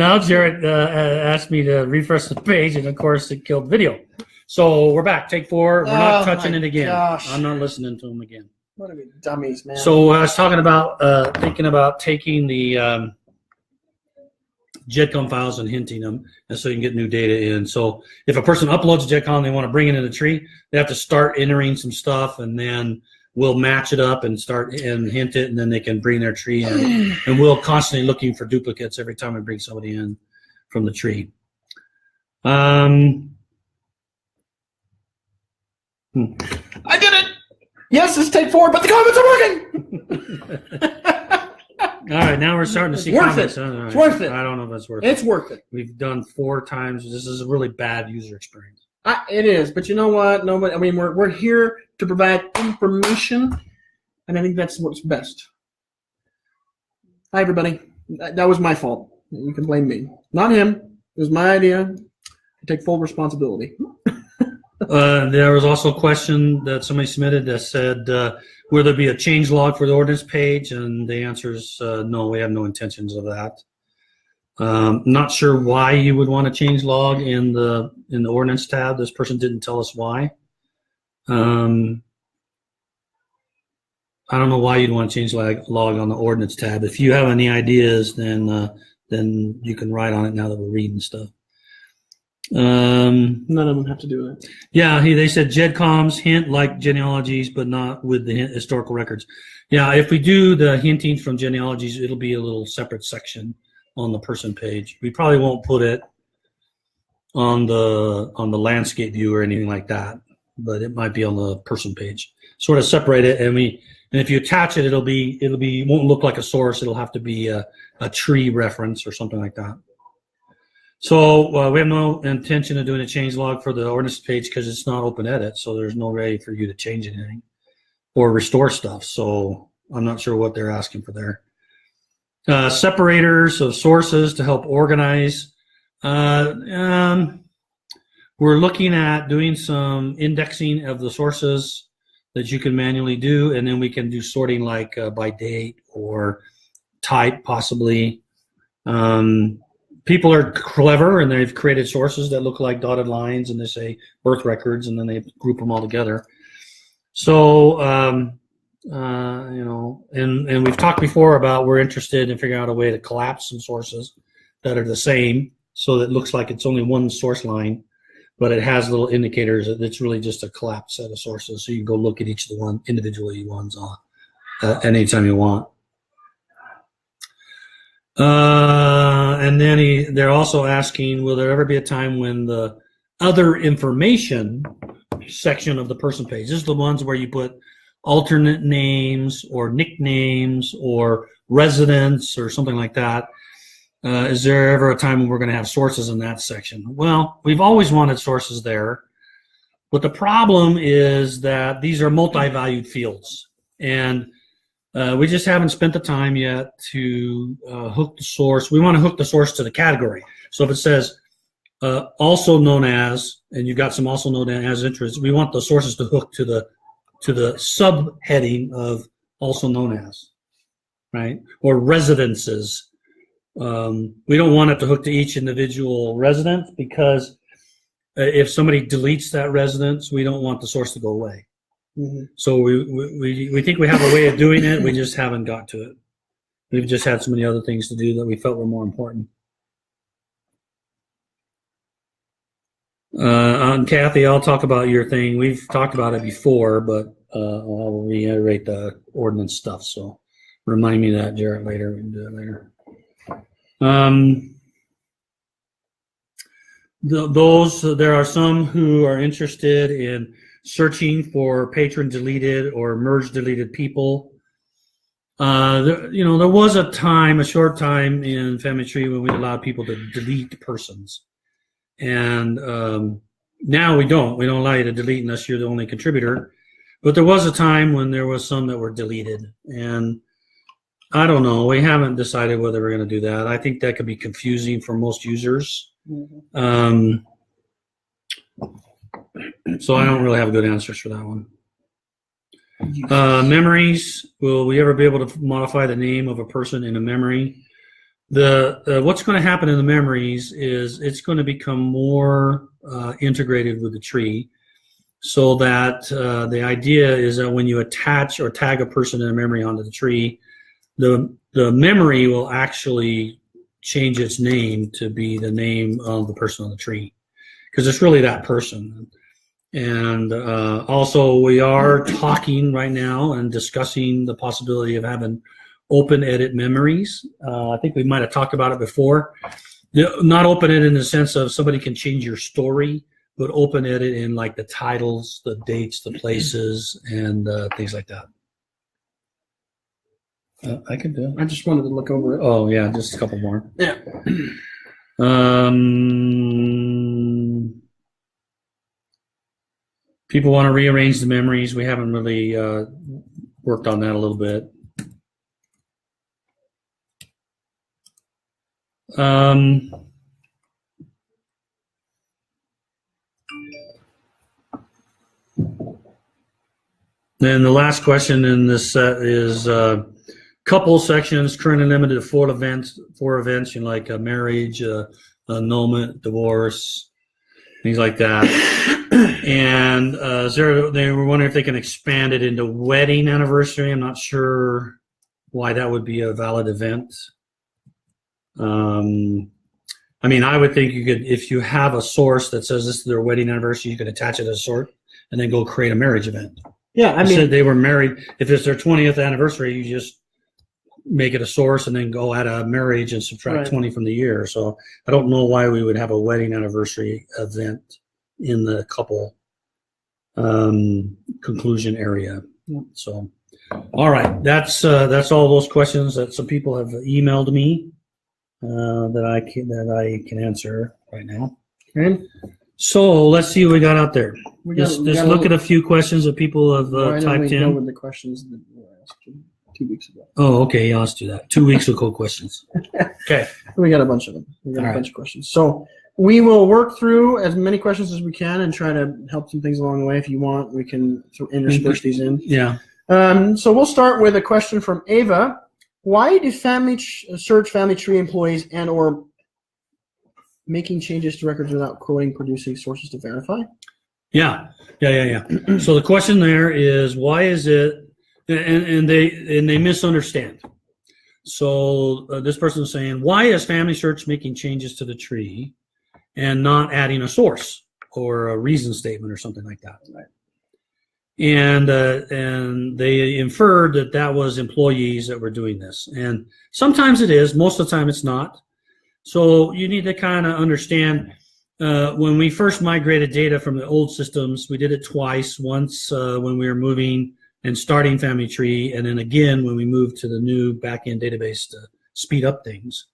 Now Jared asked me to refresh the page, and of course it killed video. So we're back. Take 4. We're not touching it again. Gosh. I'm not listening to them again. What are we dummies, man? So I was talking about thinking about taking the JEDCOM files and hinting them, and so you can get new data in. So if a person uploads a JEDCOM and they want to bring it in the tree, they have to start entering some stuff, and then we'll match it up and start and hint it, and then they can bring their tree in. And we'll constantly looking for duplicates every time we bring somebody in from the tree. I did it! Yes, it's take 4, but the comments are working! All right, now we're starting to see worth comments. it. Right. It's worth it. I don't know if it's worth it. It's worth it. We've done 4 times. This is a really bad user experience. It is, but you know what? Nobody. I mean, we're here to provide information, and I think that's what's best. Hi, everybody. That was my fault. You can blame me, not him. It was my idea. I take full responsibility. There was also a question that somebody submitted that said, will there be a change log for the ordinance page? And the answer is no, we have no intentions of that. Not sure why you would want to change log in the ordinance tab. This person didn't tell us why. I don't know why you'd want to change log on the ordinance tab. If you have any ideas, then you can write on it now that we're reading stuff. None of them have to do it. Yeah, they said JEDCOMs hint like genealogies, but not with the historical records. Yeah, if we do the hinting from genealogies, it'll be a little separate section on the person page. We probably won't put it on the landscape view or anything like that, but it might be on the person page. Sort of separate it, and if you attach it, it won't look like a source. It'll have to be a tree reference or something like that. So we have no intention of doing a change log for the ordinance page because it's not open edit, so there's no way for you to change anything or restore stuff. So I'm not sure what they're asking for there. Separators of sources to help organize. We're looking at doing some indexing of the sources that you can manually do, and then we can do sorting like by date or type possibly. People are clever, and they've created sources that look like dotted lines, and they say birth records, and then they group them all together. So, and we've talked before about we're interested in figuring out a way to collapse some sources that are the same, so that it looks like it's only one source line, but it has little indicators that it's really just a collapsed set of sources. So you can go look at each of the one individually ones anytime you want. And then they're also asking, will there ever be a time when the other information section of the person page, this is the ones where you put alternate names or nicknames or residents or something like that. Is there ever a time when we're going to have sources in that section? Well, we've always wanted sources there, but the problem is that these are multi-valued fields, and we just haven't spent the time yet to hook the source. We want to hook the source to the category. So if it says also known as, and you've got some also known as interests, we want the sources to hook to the subheading of also known as, right? Or residences. We don't want it to hook to each individual resident, because if somebody deletes that residence, we don't want the source to go away. Mm-hmm. So we think we have a way of doing it. We just haven't got to it. We've just had so many other things to do that we felt were more important. Kathy, I'll talk about your thing. We've talked about it before, but I'll reiterate the ordinance stuff. So remind me of that, Jarrett, later. We can do it later. There are some who are interested in searching for patron deleted or merge deleted people. There was a short time in Family Tree when we allowed people to delete persons, and now we don't. We don't allow you to delete unless you're the only contributor. But there was a time when there was some that were deleted, and I don't know. We haven't decided whether we're going to do that. I think that could be confusing for most users. Mm-hmm. So I don't really have good answers for that one. Memories. Will we ever be able to modify the name of a person in a memory? what's going to happen in the memories is it's going to become more integrated with the tree, so that the idea is that when you attach or tag a person in a memory onto the tree, the memory will actually change its name to be the name of the person on the tree, because it's really that person. And also, we are talking right now and discussing the possibility of having open edit memories. I think we might have talked about it before. Not open edit in the sense of somebody can change your story, but open edit in like the titles, the dates, the places, and things like that. I could do it. I just wanted to look over it. Oh, yeah, just a couple more. Yeah. People want to rearrange the memories. We haven't really worked on that a little bit. Then the last question in this set is couple sections, current and limited to four events, you know, like a marriage, annulment, divorce, things like that. And they were wondering if they can expand it into wedding anniversary. I'm not sure why that would be a valid event. I mean, I would think you could, if you have a source that says this is their wedding anniversary, you could attach it as a sort and then go create a marriage event. Yeah, I mean, said they were married. If it's their 20th anniversary, you just make it a source and then go add a marriage and subtract 20 from the year. So I don't know why we would have a wedding anniversary event in the couple conclusion area. So, all right, that's all those questions that some people have emailed me that I can answer right now. Okay. So let's see what we got out there. Just look at a few questions that people have typed in. With the questions that were asked 2 weeks ago. Oh, okay. Yeah, let's do that. 2 weeks ago questions. Okay. We got a bunch of them. We got a bunch of questions. So we will work through as many questions as we can and try to help some things along the way. If you want, we can intersperse these in. Yeah. So we'll start with a question from Ava. Why do FamilySearch family tree employees and or making changes to records without quoting producing sources to verify? Yeah. So the question there is, why is it, and they misunderstand. So this person is saying, why is FamilySearch making changes to the tree and not adding a source or a reason statement or something like that? Right. And they inferred that was employees that were doing this. And sometimes it is, most of the time it's not. So you need to kind of understand, when we first migrated data from the old systems, we did it twice, once when we were moving and starting Family Tree, and then again when we moved to the new backend database to speed up things.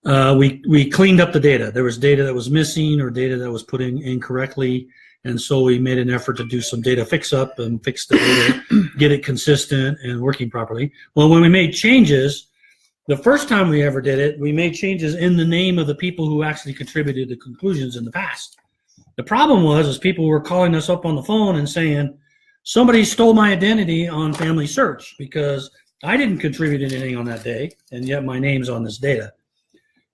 We cleaned up the data. There was data that was missing or data that was put in incorrectly, and so we made an effort to do some data fix-up and fix the data, get it consistent and working properly. Well, when we made changes, the first time we ever did it, we made changes in the name of the people who actually contributed to conclusions in the past. The problem was people were calling us up on the phone and saying, somebody stole my identity on FamilySearch because I didn't contribute anything on that day, and yet my name's on this data.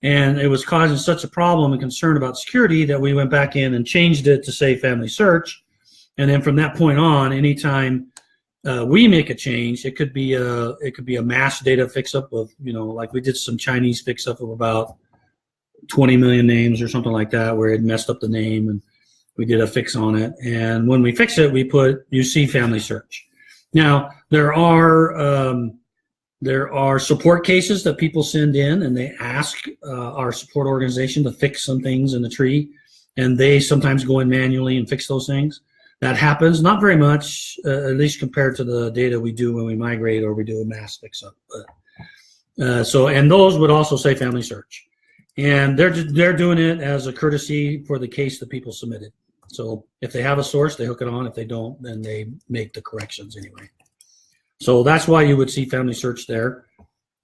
And it was causing such a problem and concern about security that we went back in and changed it to say FamilySearch. And then from that point on, anytime we make a change, it could be a mass data fix-up of, like we did some Chinese fix-up of about 20 million names or something like that, where it messed up the name, and we did a fix on it. And when we fix it, we put UC FamilySearch. Now there are support cases that people send in, and they ask our support organization to fix some things in the tree, and they sometimes go in manually and fix those things. That happens, not very much, at least compared to the data we do when we migrate or we do a mass fix-up. And those would also say FamilySearch, and they're doing it as a courtesy for the case that people submitted. So if they have a source, they hook it on. If they don't, then they make the corrections anyway. So that's why you would see FamilySearch there.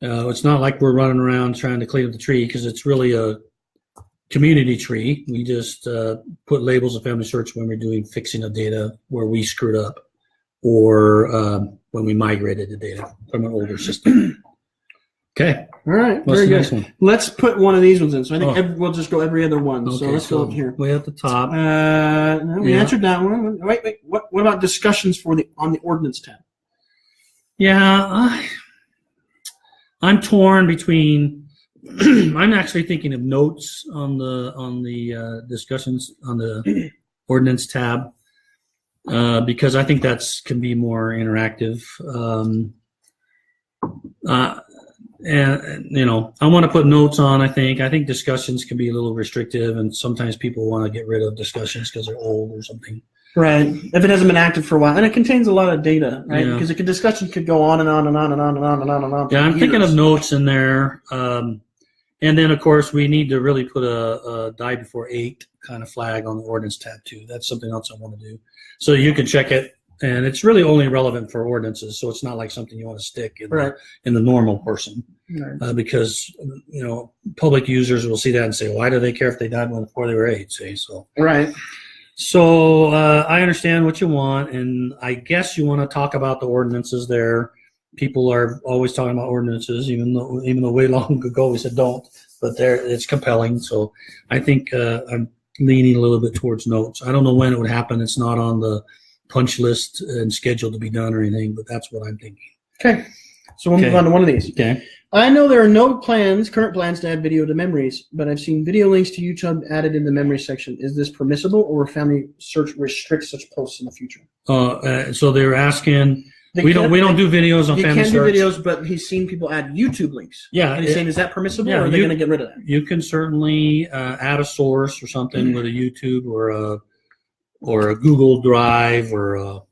It's not like we're running around trying to clean up the tree, because it's really a community tree. We just put labels of FamilySearch when we're doing fixing of data where we screwed up, or when we migrated the data from an older system. Okay. All right. What's Very the next good. one? Let's put one of these ones in. So I think we'll just go every other one. Okay, So let's go up here. way at the top. No, we answered that one. Wait. What about discussions on the ordinance tab? Yeah, I'm torn between. I'm actually thinking of notes on the discussions on the ordinance tab because I think can be more interactive. And I want to put notes on. I think discussions can be a little restrictive, and sometimes people want to get rid of discussions because they're old or something. Right. If it hasn't been active for a while, and it contains a lot of data, right? Yeah. Because a discussion could go on and on and on and on and on and on and on. Yeah, I'm thinking of notes in there. And then, of course, we need to really put a die before 8 kind of flag on the ordinance tab, too. That's something else I want to do. So you can check it, and it's really only relevant for ordinances, so it's not like something you want to stick in the normal person. Right. Because, public users will see that and say, why do they care if they died before they were 8, see? So. Right. So I understand what you want, and I guess you want to talk about the ordinances there. People are always talking about ordinances, even though way long ago we said don't, but it's compelling. So I think I'm leaning a little bit towards notes. I don't know when it would happen. It's not on the punch list and scheduled to be done or anything, but that's what I'm thinking. Okay. So we'll move on to one of these. Okay. I know there are no current plans to add video to memories, but I've seen video links to YouTube added in the memory section. Is this permissible, or will FamilySearch restrict such posts in the future? So they're asking. We don't do videos on FamilySearch. You can do videos, but he's seen people add YouTube links. Yeah, and he's saying, is that permissible, or are they going to get rid of that? You can certainly add a source or something with a YouTube or a Google Drive or a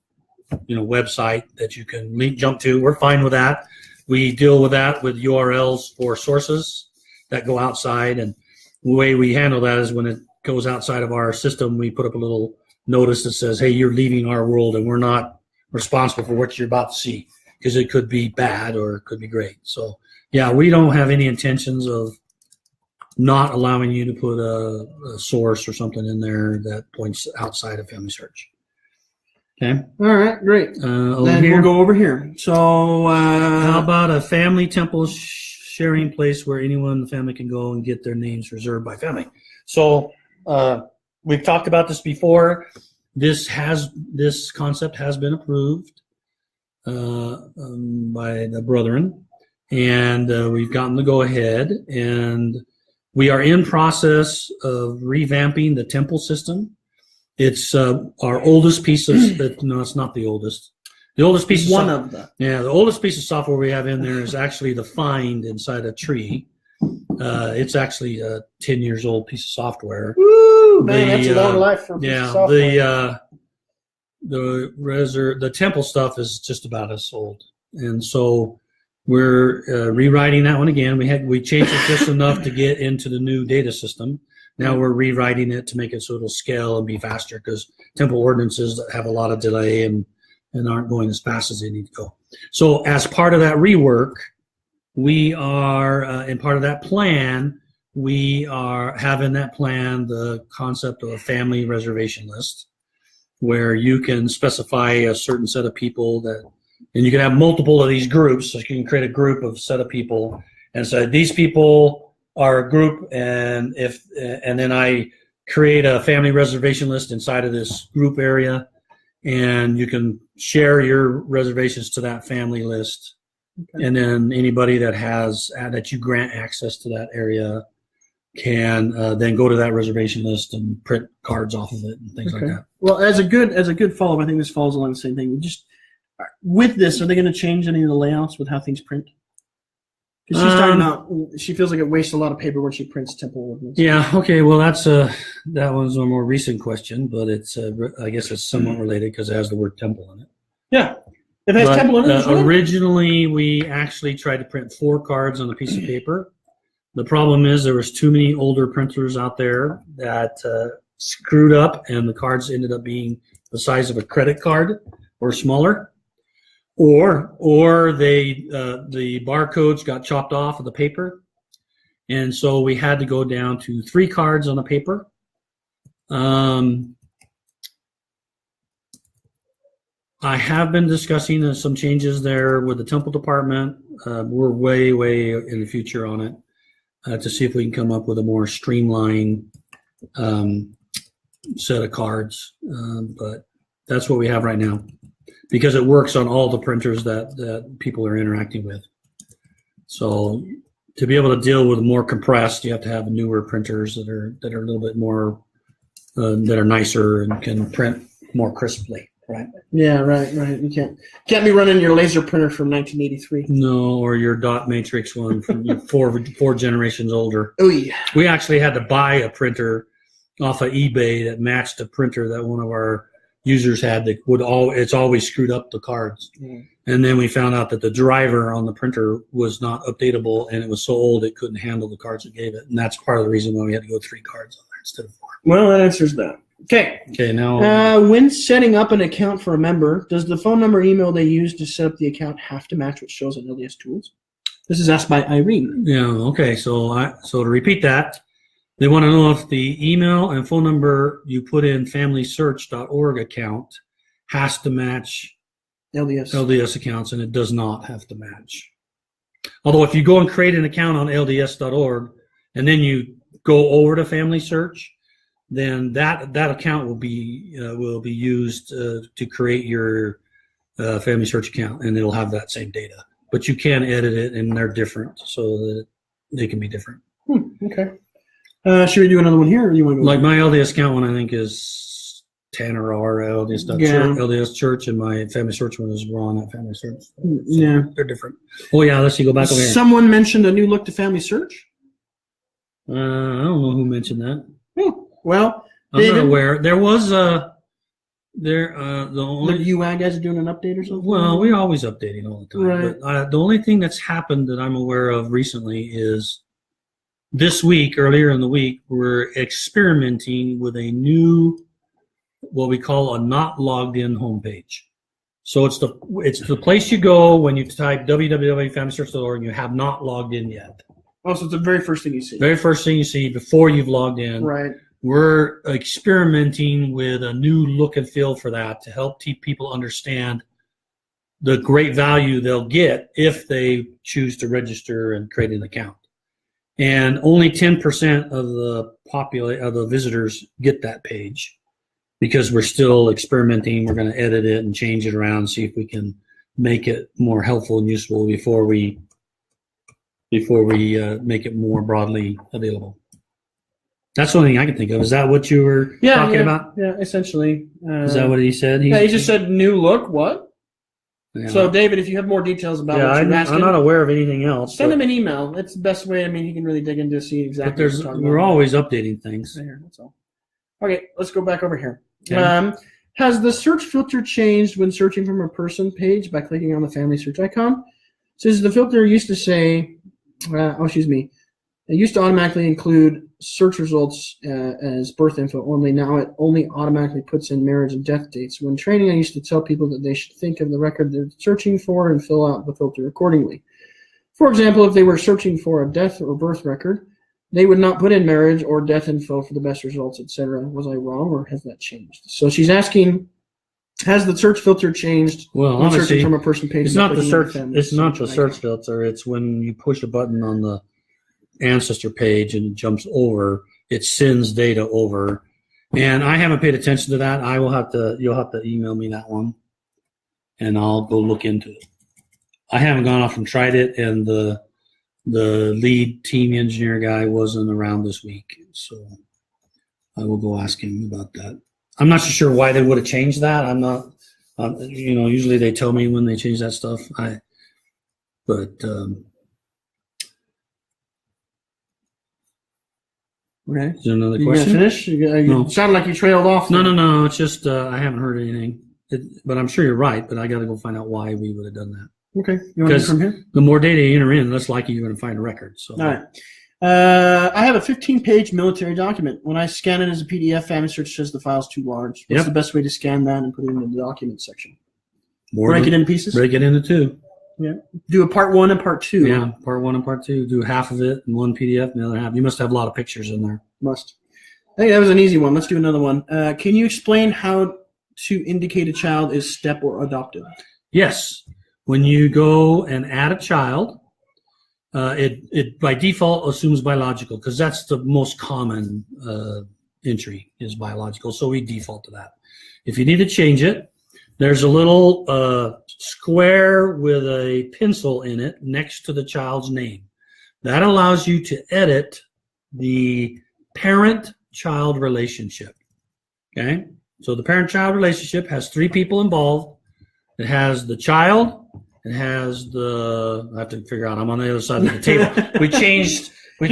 website that you can jump to. We're fine with that. We deal with that with URLs for sources that go outside, and the way we handle that is when it goes outside of our system, we put up a little notice that says, hey, you're leaving our world, and we're not responsible for what you're about to see, because it could be bad or it could be great. So, yeah, we don't have any intentions of not allowing you to put a source or something in there that points outside of FamilySearch. Okay. All right, great. Then we'll go over here. So how about a family temple sharing place where anyone in the family can go and get their names reserved by family? So we've talked about this before. This concept has been approved by the brethren, and we've gotten the go-ahead, and we are in process of revamping the temple system. It's our oldest piece of no, it's not the oldest. The oldest piece of them. Yeah, the oldest piece of software we have in there is actually the find inside a tree. It's actually a 10 years old piece of software. Woo, man, that's a long life for a piece of software. The temple stuff is just about as old, and so we're rewriting that one again. We changed it just enough to get into the new data system. Now we're rewriting it to make it so it'll scale and be faster, because temple ordinances have a lot of delay and aren't going as fast as they need to go. So as part of that rework, we are, and part of that plan, we are having that plan the concept of a family reservation list, where you can specify a certain set of people and you can have multiple of these groups. So you can create a group of set of people and say, these people are a group, and then I create a family reservation list inside of this group area, and you can share your reservations to that family list. Okay. And then anybody that you grant access to that area can then go to that reservation list and print cards off of it and things like that. Well, as a good follow-up, I think this falls along the same thing. Just with this, are they going to change any of the layouts with how things print? Because she's talking about, she feels like it wastes a lot of paper when she prints temple ordinance. Yeah. Okay. Well, that was a more recent question, but it's I guess it's somewhat related because it has the word temple in it. Yeah. If it has temple ordinance. Originally, we actually tried to print 4 cards on a piece of paper. The problem is there was too many older printers out there that screwed up, and the cards ended up being the size of a credit card or smaller. Or the barcodes got chopped off of the paper, and so we had to go down to 3 cards on the paper. I have been discussing some changes there with the temple department. we're way in the future on it to see if we can come up with a more streamlined set of cards. But that's what we have right now because it works on all the printers that people are interacting with. So to be able to deal with more compressed, you have to have newer printers that are a little bit more that are nicer and can print more crisply. Right. Yeah. Right. You can't be running your laser printer from 1983. No, or your dot matrix one from four generations older. Oh yeah. We actually had to buy a printer off of eBay that matched a printer that one of our users had that it's always screwed up the cards. Mm. And then we found out that the driver on the printer was not updatable, and it was so old it couldn't handle the cards it gave it. And that's part of the reason why we had to go 3 cards on there instead of 4. Well, that answers that. Okay, now when setting up an account for a member, does the phone number email they use to set up the account have to match what shows on LDS Tools? This is asked by Irene. Yeah, okay, so to repeat that, they want to know if the email and phone number you put in FamilySearch.org account has to match LDS accounts, and it does not have to match. Although if you go and create an account on LDS.org and then you go over to FamilySearch, then that account will be used to create your FamilySearch account, and it'll have that same data. But you can edit it, and they're different, so that they can be different. Okay. Should we do another one here, or do you want to go like my LDS account one? I think is Tanner R LDS Church, and my FamilySearch one is Ron at FamilySearch. So yeah, they're different. Oh yeah, let's see. Go back over here. Someone mentioned a new look to FamilySearch. I don't know who mentioned that. Well, I'm not aware. There was the only UI guys are doing an update or something. Well, we're always updating all the time. Right. But the only thing that's happened that I'm aware of recently is this week, earlier in the week, we're experimenting with a new, what we call a not logged in homepage. So it's the place you go when you type www.familysearch.org and you have not logged in yet. Oh, so it's the very first thing you see. Very first thing you see before you've logged in. Right. We're experimenting with a new look and feel for that to help people understand the great value they'll get if they choose to register and create an account. And only 10% of the visitors get that page because we're still experimenting. We're going to edit it and change it around, see if we can make it more helpful and useful before we make it more broadly available. That's the only thing I can think of. Is that what you were talking about? Yeah, essentially. Is that what he said? He just said new look. What? Yeah. So, David, if you have more details about what you're asking, I'm not aware of anything else. Send him an email. That's the best way. I mean, he can really dig into see exactly what you're talking about. We're always updating things. There, that's all. Okay, let's go back over here. Okay. Has the search filter changed when searching from a person page by clicking on the Family Search icon? Says the filter used to say, it used to automatically include search results as birth info only. Now it only automatically puts in marriage and death dates. When training, I used to tell people that they should think of the record they're searching for and fill out the filter accordingly. For example, if they were searching for a death or birth record, they would not put in marriage or death info for the best results, etc. Was I wrong, or has that changed? So she's asking, has the search filter changed when honestly, searching from a person page? It's not the search. It's not the search filter. It's when you push a button on the ancestor page and it jumps over, it sends data over. And I haven't paid attention to that. You'll have to email me that one and I'll go look into it. I haven't gone off and tried it, and the lead team engineer guy wasn't around this week, so I will go ask him about that. I'm not so sure why they would have changed that. I'm not, usually they tell me when they change that stuff. Okay. Is there another you question? Gonna finish? You No. sounded like you trailed off. No. It's just I haven't heard anything. But I'm sure you're right. But I got to go find out why we would have done that. Okay. You want to do from here? The more data you enter in, less likely you're going to find a record. So. All right. I have a 15-page military document. When I scan it as a PDF, FamilySearch says the file's too large. What's the best way to scan that and put it in the document section? Break it in pieces? Break it into 2. Yeah. Do a part 1 and part 2. Yeah, part 1 and part 2. Do half of it in one PDF and the other half. You must have a lot of pictures in there. Must. I think that was an easy one. Let's do another one. Can you explain how to indicate a child is step or adopted? Yes. when you go and add a child, it by default assumes biological because that's the most common entry is biological. So we default to that. If you need to change it, there's a little square with a pencil in it next to the child's name. That allows you to edit the parent-child relationship. Okay? So the parent-child relationship has 3 people involved. It has the child. It has the. I have to figure out. I'm on the other side of the table. We changed. We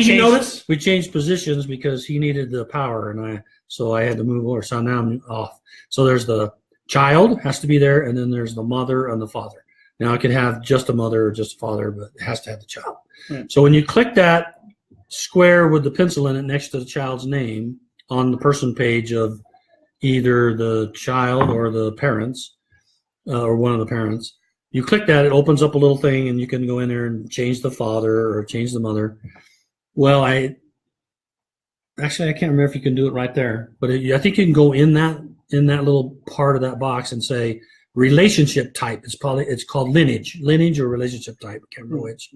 changed positions because he needed the power, and so I had to move over. So now I'm off. So there's the child has to be there, and then there's the mother and the father. Now it can have just a mother or just a father, but it has to have the child. Right. So when you click that square with the pencil in it next to the child's name on the person page of either the child or the parents or one of the parents, you click that, it opens up a little thing, and you can go in there and change the father or change the mother. Well, I can't remember if you can do it right there, but I think you can go in that little part of that box and say relationship type. It's called lineage or relationship type. I can't remember which.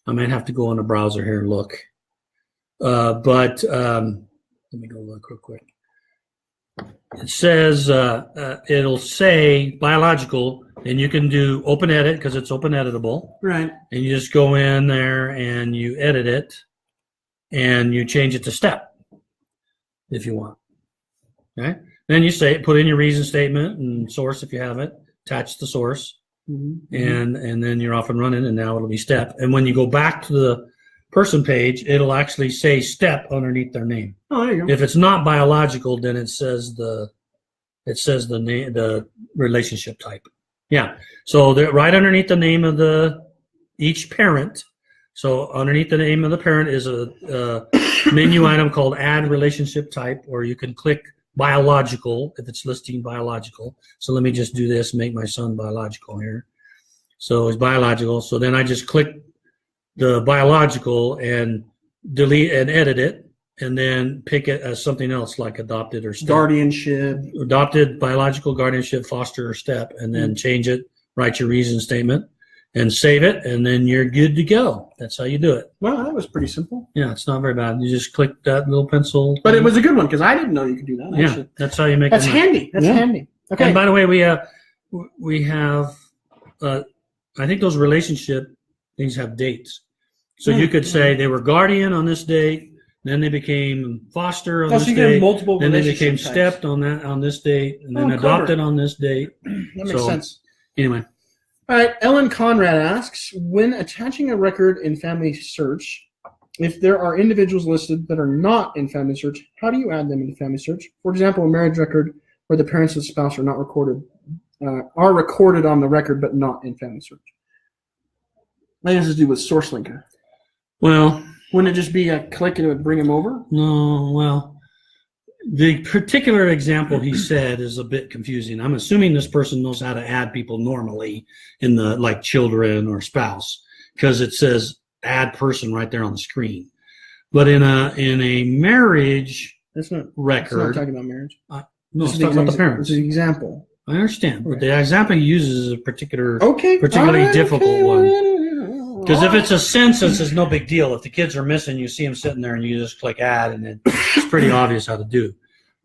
I might have to go on the browser here and look. But let me go look real quick. It says it'll say biological, and you can do open edit because it's open editable. Right. And you just go in there and you edit it, and you change it to step if you want. Okay. Then you put in your reason statement and source if you have it. Attach the source, and then you're off and running. And now it'll be step. And when you go back to the person page, it'll actually say step underneath their name. Oh, there you go. If it's not biological, then it says the name, the relationship type. Yeah. So right underneath the name of each parent. So underneath the name of the parent is a menu item called add relationship type, or you can click biological if it's listing biological. So let me just do this, make my son biological here. So it's biological. So then I just click the biological and delete and edit it, and then pick it as something else like adopted or step. Guardianship. Adopted, biological, guardianship, foster, or step, and then change it, write your reason statement, and save it, and then you're good to go. That's how you do it. Well, that was pretty simple. Yeah, it's not very bad. You just click that little pencil. But it was a good one because I didn't know you could do that. Yeah, actually. that's how you make it. That's handy. That's handy. Okay. And by the way, we have I think those relationship things have dates. So you could say they were guardian on this date, then they became foster on this date, multiple then they became types. stepped on this date, and then adopted on this date. That makes sense. Anyway. All right. Ellen Conrad asks, when attaching a record in FamilySearch, if there are individuals listed that are not in FamilySearch, how do you add them into FamilySearch? For example, a marriage record where the parents of the spouse are not recorded, are recorded on the record but not in FamilySearch. That has to do with source linker. Well, wouldn't it just be a click and it would bring them over? No, well, the particular example he said is a bit confusing. I'm assuming this person knows how to add people normally in the like children or spouse because it says add person right there on the screen. But in a marriage record, it's not talking about marriage. No, it's talking about the parents. It's an example. I understand, but the example he uses is a particularly difficult one. Because if it's a census, it's no big deal. If the kids are missing, you see them sitting there, and you just click add, and it's pretty obvious how to do.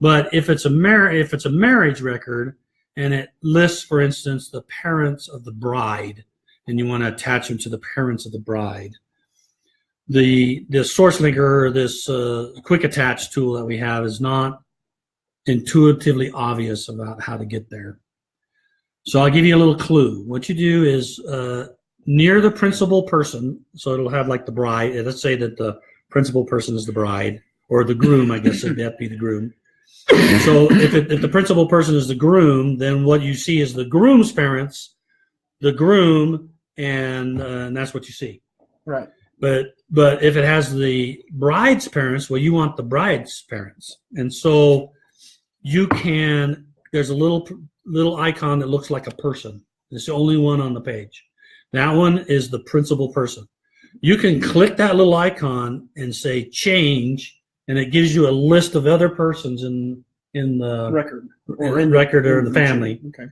But if it's a marriage record, and it lists, for instance, the parents of the bride, and you want to attach them to the parents of the bride, the source linker, this quick attach tool that we have, is not intuitively obvious about how to get there. So I'll give you a little clue. What you do is near the principal person, so it'll have like the bride. Let's say that the principal person is the bride, or the groom, I guess it'd have to be the groom. So if the principal person is the groom, then what you see is the groom's parents, the groom, and that's what you see. Right. But if it has the bride's parents, well, you want the bride's parents. And so there's a little icon that looks like a person. It's the only one on the page. That one is the principal person. You can click that little icon and say change, and it gives you a list of other persons in the record or the family. Okay.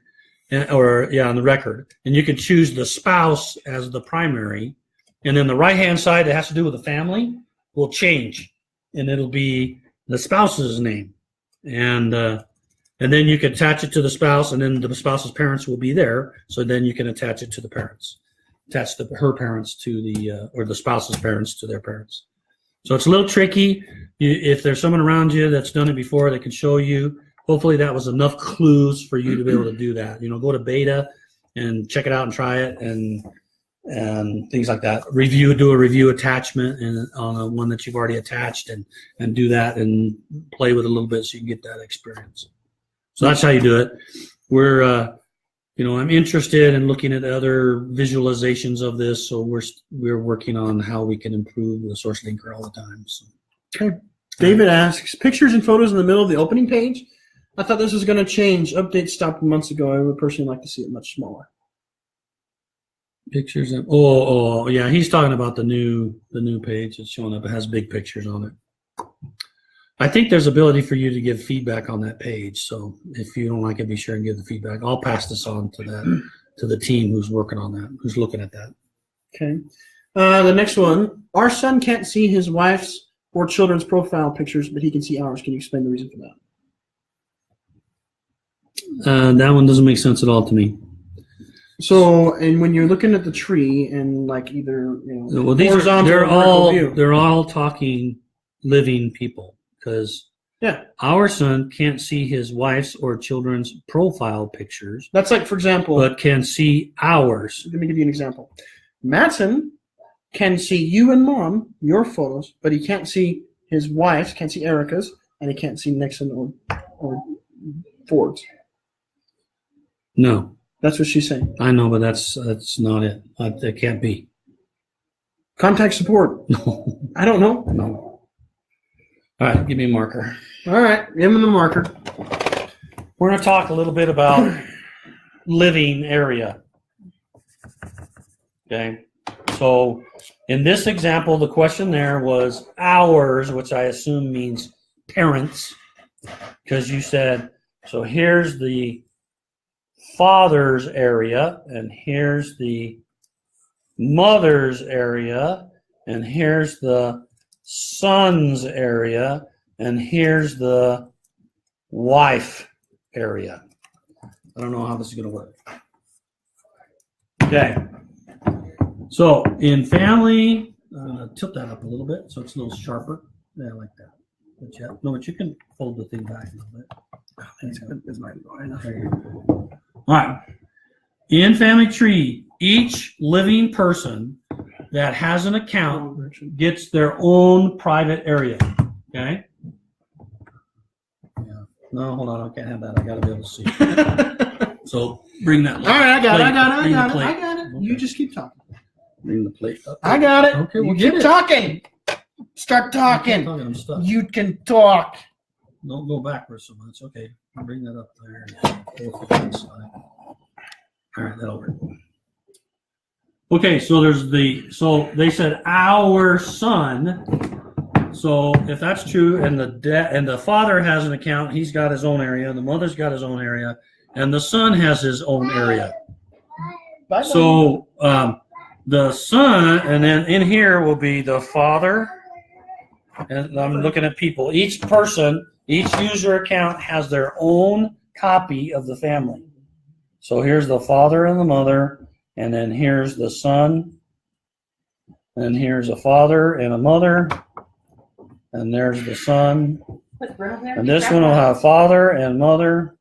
on the record. And you can choose the spouse as the primary. And then the right-hand side that has to do with the family will change. And it'll be the spouse's name. And then you can attach it to the spouse, and then the spouse's parents will be there. So then you can attach it to the parents. Attach her parents to or the spouse's parents to their parents. So it's a little tricky. If there's someone around you that's done it before that can show you, hopefully that was enough clues for you to be able to do that. Go to beta and check it out and try it and things like that. Do a review attachment on one that you've already attached and do that and play with it a little bit so you can get that experience. So that's how you do it. I'm interested in looking at other visualizations of this, so we're working on how we can improve the source linker all the time. So. Okay. David asks, pictures and photos in the middle of the opening page? I thought this was going to change. Update stopped months ago. I would personally like to see it much smaller. Pictures and yeah, he's talking about the new page that's showing up. It has big pictures on it. I think there's ability for you to give feedback on that page. So if you don't like it, be sure and give the feedback. I'll pass this on to the team who's working on that, who's looking at that. Okay. The next one. Our son can't see his wife's or children's profile pictures, but he can see ours. Can you explain the reason for that? That one doesn't make sense at all to me. So, and when you're looking at the tree and like either they're all talking living people. Because our son can't see his wife's or children's profile pictures. That's like, for example, but can see ours. Let me give you an example. Matson can see you and Mom, your photos, but he can't see his wife's, can't see Erica's, and he can't see Nixon or Ford's. No. That's what she's saying. I know, but that's not it. That can't be. Contact support. No. I don't know. No. All right, give me a marker. All right, give him the marker. We're going to talk a little bit about living area. Okay, so in this example, the question there was ours, which I assume means parents, because you said, so here's the father's area, and here's the mother's area, and here's the son's area, and here's the wife area. I don't know how this is going to work. Okay. So in family, tilt that up a little bit so it's a little sharper. Yeah, like that. But you can fold the thing back a little bit. It's might go enough. All right. In family tree, each living person that has an account gets their own private area. Okay? Yeah. No, hold on. I can't have that. I got to be able to see. So bring that. All right, I got it. Okay. You just keep talking. Bring the plate up. I got it. Okay, we'll keep talking. Start talking. I'm stuck. You can talk. Don't go backwards so much. Okay. I'll bring that up there. All right, that'll work. Okay, so they said our son. So if that's true, and the father has an account, he's got his own area, the mother's got his own area, and the son has his own area. Bye. So the son, and then in here will be the father. And I'm looking at people. Each person, each user account has their own copy of the family. So here's the father and the mother. And then here's the son, and here's a father and a mother, and there's the son. And this one will have father and mother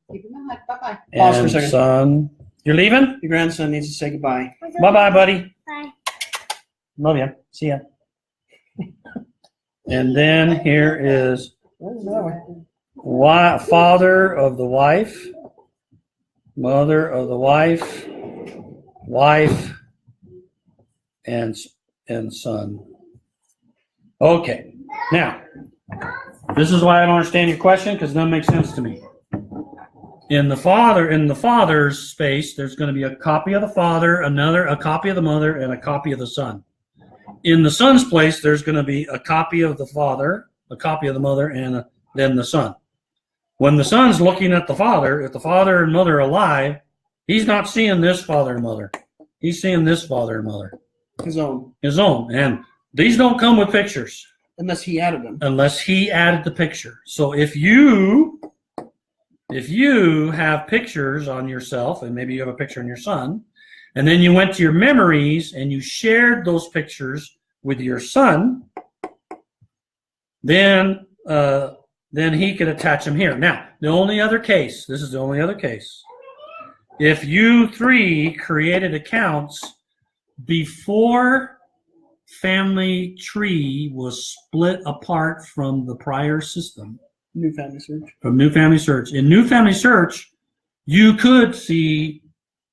and son. You're leaving? Your grandson needs to say goodbye. Bye-bye, buddy. Bye. Love you. See ya. And then here is father of the wife, mother of the wife, wife, and son. Okay. Now, this is why I don't understand your question, because it doesn't make sense to me. In the father's space, there's going to be a copy of the father, a copy of the mother, and a copy of the son. In the son's place, there's going to be a copy of the father, a copy of the mother, and then the son. When the son's looking at the father, if the father and mother are alive, He's not seeing this father and mother. He's seeing this father and mother. His own. His own. And these don't come with pictures. Unless he added them. Unless he added the picture. So if you have pictures on yourself, and maybe you have a picture on your son, and then you went to your memories and you shared those pictures with your son, then he could attach them here. Now, the only other case, this is the only other case, if you three created accounts before Family Tree was split apart from the prior system. New Family Search. From New Family Search. In New Family Search, you could see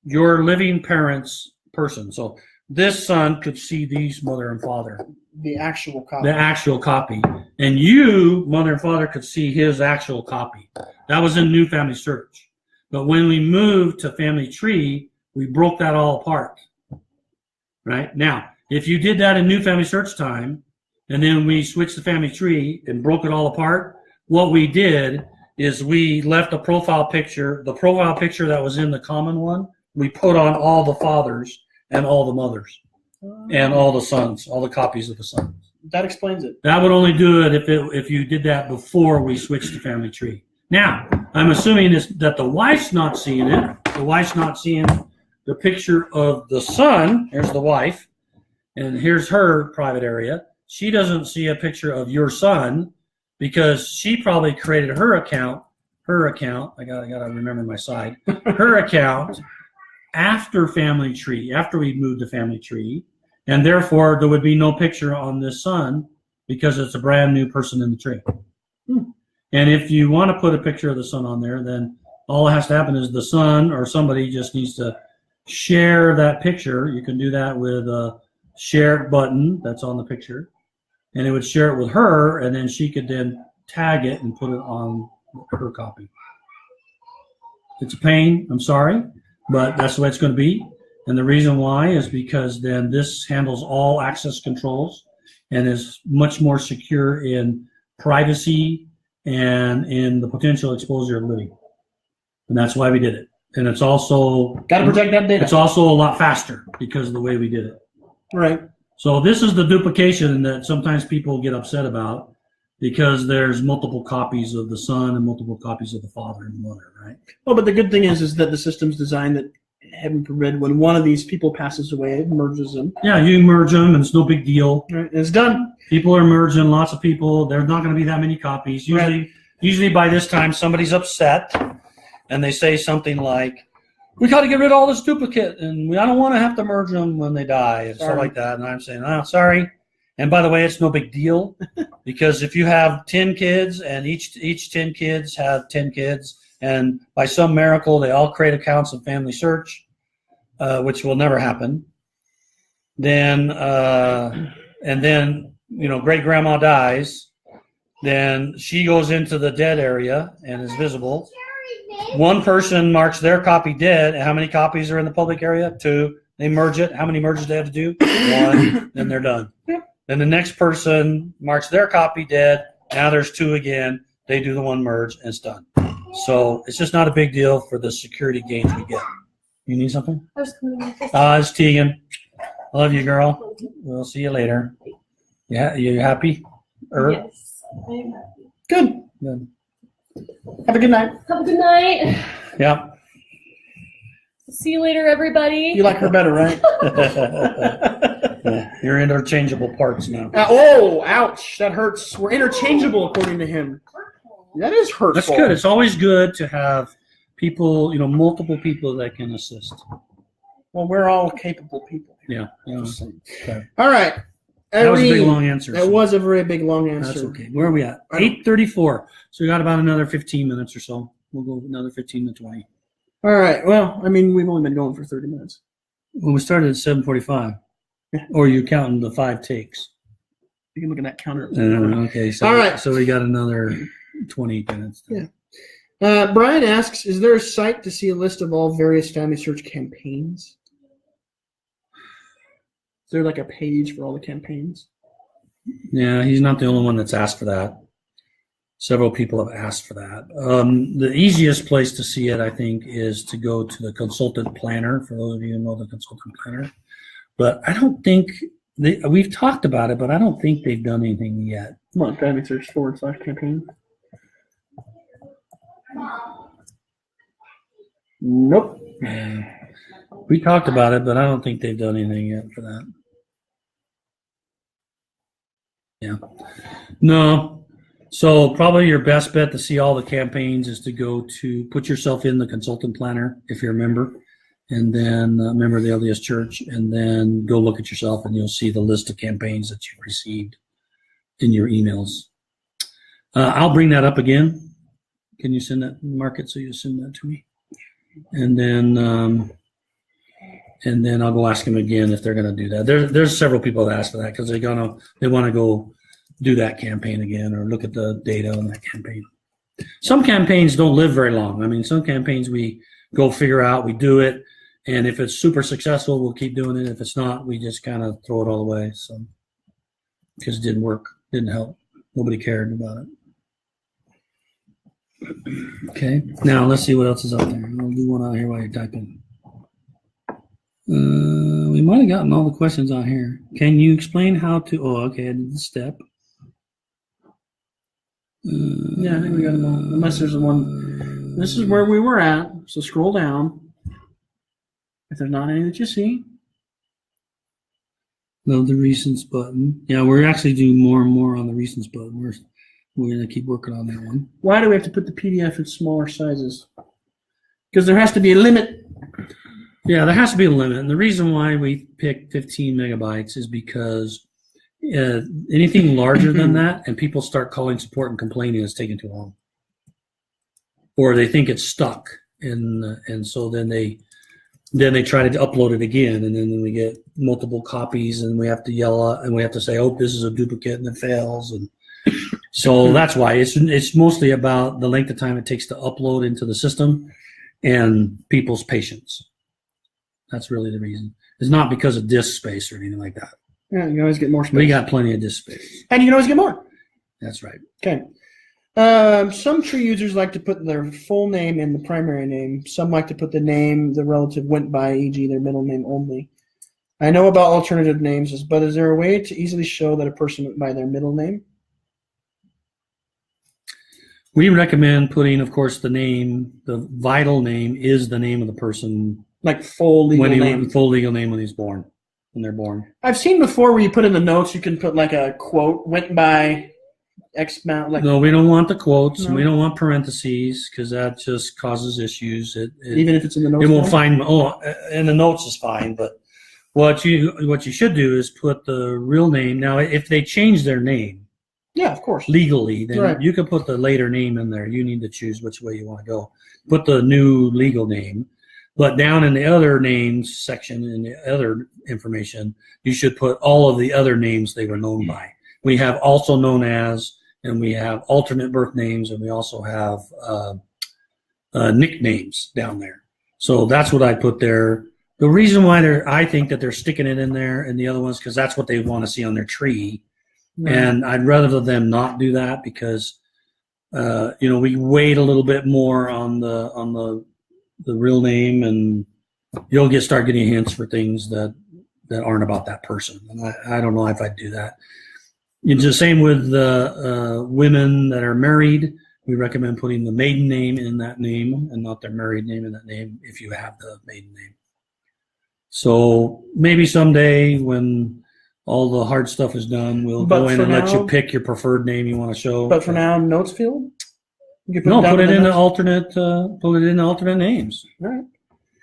your living parents' person. So this son could see these mother and father. The actual copy. The actual copy. And you, mother and father, could see his actual copy. That was in New Family Search. But when we moved to Family Tree, we broke that all apart. Right? Now, if you did that in New Family Search time, and then we switched to Family Tree and broke it all apart, what we did is we left a profile picture, the profile picture that was in the common one, we put on all the fathers and all the mothers and all the sons, all the copies of the sons. That explains it. That would only do it if you did that before we switched to Family Tree. Now, I'm assuming that the wife's not seeing it. The wife's not seeing the picture of the son. Here's the wife, and here's her private area. She doesn't see a picture of your son because she probably created her account. I gotta remember my side. Her account after Family Tree, after we moved to Family Tree, and therefore there would be no picture on this son because it's a brand new person in the tree. And if you want to put a picture of the son on there, then all that has to happen is the son or somebody just needs to share that picture. You can do that with a share button that's on the picture, and it would share it with her, and then she could then tag it and put it on her copy. It's a pain, I'm sorry, but that's the way it's going to be. And the reason why is because then this handles all access controls and is much more secure in privacy and in the potential exposure of living. And that's why we did it. And it's also got to protect that data. It's also a lot faster because of the way we did it. Right. So this is the duplication that sometimes people get upset about because there's multiple copies of the son and multiple copies of the father and mother, right? Well, but the good thing is that the system's designed that, heaven forbid, when one of these people passes away, it merges them. Yeah, you merge them and it's no big deal. Right. It's done. People are merging, lots of people. There's not going to be that many copies. Usually by this time somebody's upset and they say something like, we got to get rid of all this duplicate, and I don't want to have to merge them when they die, and stuff like that. And I'm saying, oh, sorry. And by the way, it's no big deal because if you have 10 kids and each 10 kids have 10 kids, and by some miracle they all create accounts in Family Search, which will never happen, then and then great grandma dies, then she goes into the dead area and is visible. One person marks their copy dead. How many copies are in the public area? 2. They merge it. How many merges they have to do? 1. Then they're done. Then the next person marks their copy dead. Now there's 2 again. They do the one merge and it's done. So it's just not a big deal for the security gains we get. You need something? I was coming in. It's Tegan. I love you, girl. We'll see you later. Yeah, you happy? Yes, I am happy. Good. Have a good night. Have a good night. Yeah. See you later, everybody. You like her better, right? Yeah, you're interchangeable parts now. Oh, ouch. That hurts. We're interchangeable, according to him. That is hurtful. That's good. It's always good to have people, multiple people that can assist. Well, we're all capable people. Yeah. Okay. All right. That was a big long answer. That was a very big long answer. That's okay. Where are we at? 8:34. So we got about another 15 minutes or so. We'll go another 15 to 20. All right. Well, we've only been going for 30 minutes. When we started at 7:45, or you're counting the 5 takes. You can look at that counter. Okay. So, all right. So we got another 20 minutes. Yeah. Brian asks, is there a site to see a list of all various Family Search campaigns? Is there like a page for all the campaigns? Yeah, he's not the only one that's asked for that. Several people have asked for that. The easiest place to see it, I think, is to go to the consultant planner, for those of you who know the consultant planner. But I don't think, we've talked about it, but I don't think they've done anything yet. Come on, FamilySearch /campaign. Nope. Yeah. We talked about it, but I don't think they've done anything yet for that. Yeah. No. So probably your best bet to see all the campaigns is to go to put yourself in the consultant planner if you're a member, and then a member of the LDS Church, and then go look at yourself and you'll see the list of campaigns that you've received in your emails. I'll bring that up again. Can you send that, mark it so you send that to me? And then I'll go ask them again if they're going to do that. There's several people that ask for that because they want to go do that campaign again or look at the data on that campaign. Some campaigns don't live very long. I mean, some campaigns we go figure out, we do it, and if it's super successful, we'll keep doing it. If it's not, we just kind of throw it all away. So because it didn't work, didn't help, nobody cared about it. Okay, now let's see what else is out there. I'll do one out here while you're typing. We might have gotten all the questions out here. Can you explain how to? Oh, okay, I did the step. Yeah, I think we got them all. Unless there's one. This is where we were at. So scroll down. If there's not any that you see. Load the recents button. Yeah, we're actually doing more and more on the recents button. We're going to keep working on that one. Why do we have to put the PDF in smaller sizes? Because there has to be a limit. Yeah, there has to be a limit. And the reason why we picked 15 megabytes is because anything larger than that, and people start calling support and complaining it's taking too long. Or they think it's stuck. And so then they try to upload it again, and then we get multiple copies, and we have to yell out, and we have to say, oh, this is a duplicate, and it fails. And so that's why it's mostly about the length of time it takes to upload into the system and people's patience. That's really the reason. It's not because of disk space or anything like that. Yeah, you can always get more space. We got plenty of disk space. And you can always get more. That's right. Okay. Some tree users like to put their full name in the primary name. Some like to put the name the relative went by, e.g. their middle name only. I know about alternative names, but is there a way to easily show that a person went by their middle name? We recommend putting, of course, the name, the vital name is the name of the person. Like full legal name. Full legal name when he's born, when they're born. I've seen before where you put in the notes, you can put like a quote, went by X amount. Like, no, we don't want the quotes. No. We don't want parentheses because that just causes issues. Even if it's in the notes. It won't find. Oh, in the notes is fine, but what you should do is put the real name. Now, if they change their name, yeah, of course, legally, then right. You can put the later name in there. You need to choose which way you want to go. Put the new legal name, but down in the other names section, in the other information, you should put all of the other names they were known by. We have also known as, and we have alternate birth names, and we also have nicknames down there. So that's what I put there. The reason why I think that they're sticking it in there and the other ones, because that's what they want to see on their tree. Right. And I'd rather them not do that because, we wait a little bit more on the real name, and you'll start getting hints for things that aren't about that person. And I don't know if I'd do that. It's the same with women that are married. We recommend putting the maiden name in that name and not their married name in that name if you have the maiden name. So maybe someday when all the hard stuff is done, we'll go in and let you pick your preferred name you want to show. But for now, notes field? Put it in the alternate names. All right.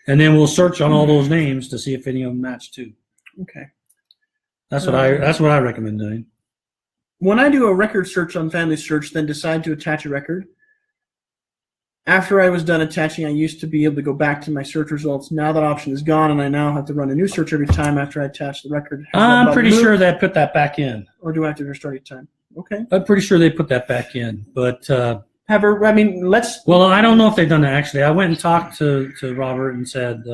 And then we'll search on all those names to see if any of them match too. Okay. That's what I recommend doing. When I do a record search on FamilySearch, then decide to attach a record, after I was done attaching, I used to be able to go back to my search results. Now that option is gone, and I now have to run a new search every time after I attach the record. I'm pretty sure they put that back in. Or do I have to restart each time? Okay. I'm pretty sure they put that back in. But Well, I don't know if they've done that, actually. I went and talked to Robert and said,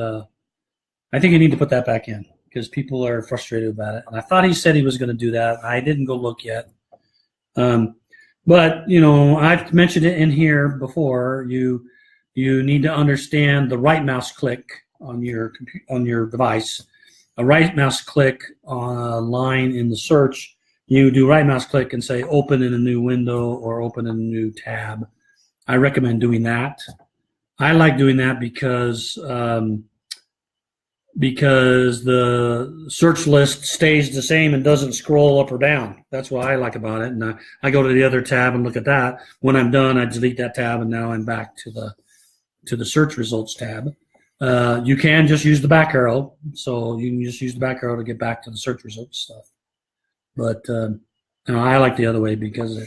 I think you need to put that back in because people are frustrated about it. And I thought he said he was going to do that. I didn't go look yet. But I've mentioned it in here before. You need to understand the right mouse click on your device. A right mouse click on a line in the search. You do right mouse click and say open in a new window or open in a new tab. I recommend doing that. I like doing that because the search list stays the same and doesn't scroll up or down. That's what I like about it. And I go to the other tab and look at that. When I'm done, I delete that tab, and now I'm back to the search results tab. You can just use the back arrow, so you can just use the back arrow to get back to the search results stuff. But I like the other way because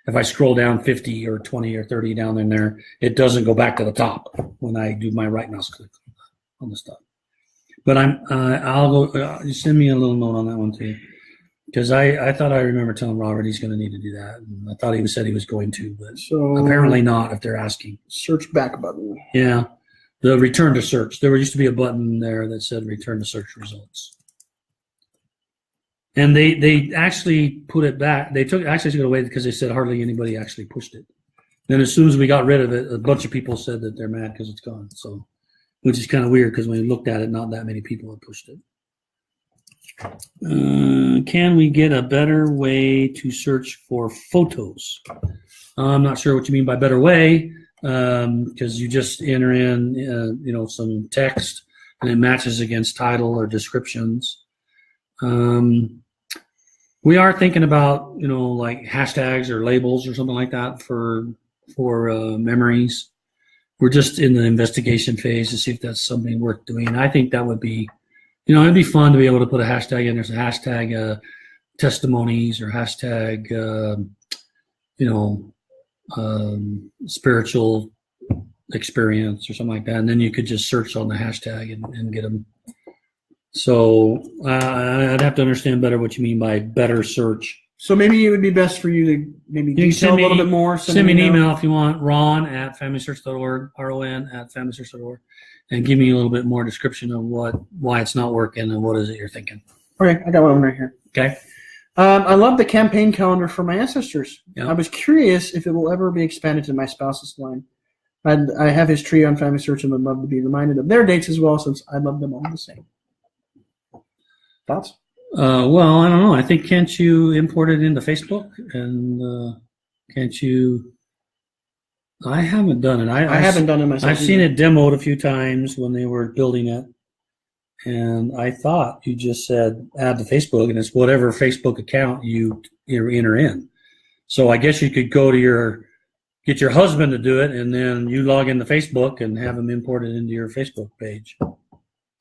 if I scroll down 50 or 20 or 30 down in there, it doesn't go back to the top when I do my right mouse click on the stuff. But I'll go. You send me a little note on that one too, because I thought I remember telling Robert he's going to need to do that, and I thought he said he was going to, but apparently not. If they're asking, search back button. Yeah, the return to search. There used to be a button there that said return to search results, and they actually put it back. They took it away because they said hardly anybody actually pushed it. Then as soon as we got rid of it, a bunch of people said that they're mad because it's gone. So. Which is kind of weird because when we looked at it, not that many people had pushed it. Can we get a better way to search for photos? I'm not sure what you mean by better way, because you just enter in, some text and it matches against title or descriptions. We are thinking about, like hashtags or labels or something like that for memories. We're just in the investigation phase to see if that's something worth doing. I think that would be, it'd be fun to be able to put a hashtag in. There's a hashtag testimonies or hashtag, spiritual experience or something like that. And then you could just search on the hashtag and get them. So I'd have to understand better what you mean by better search. So maybe it would be best for you to maybe detail a little bit more. Send me an email if you want, ron@FamilySearch.org, RON@FamilySearch.org, and give me a little bit more description of why it's not working and what is it you're thinking. Okay, I got one right here. Okay. I love the campaign calendar for my ancestors. Yep. I was curious if it will ever be expanded to my spouse's line. I have his tree on FamilySearch and would love to be reminded of their dates as well, since I love them all the same. Thoughts? Well, I don't know. I think can't you import it into Facebook and can't you? I haven't done it. I haven't done it myself. I've seen it demoed a few times when they were building it, and I thought you just said add to Facebook, and it's whatever Facebook account you enter in. So I guess you could go to get your husband to do it, and then you log into Facebook and have him import it into your Facebook page.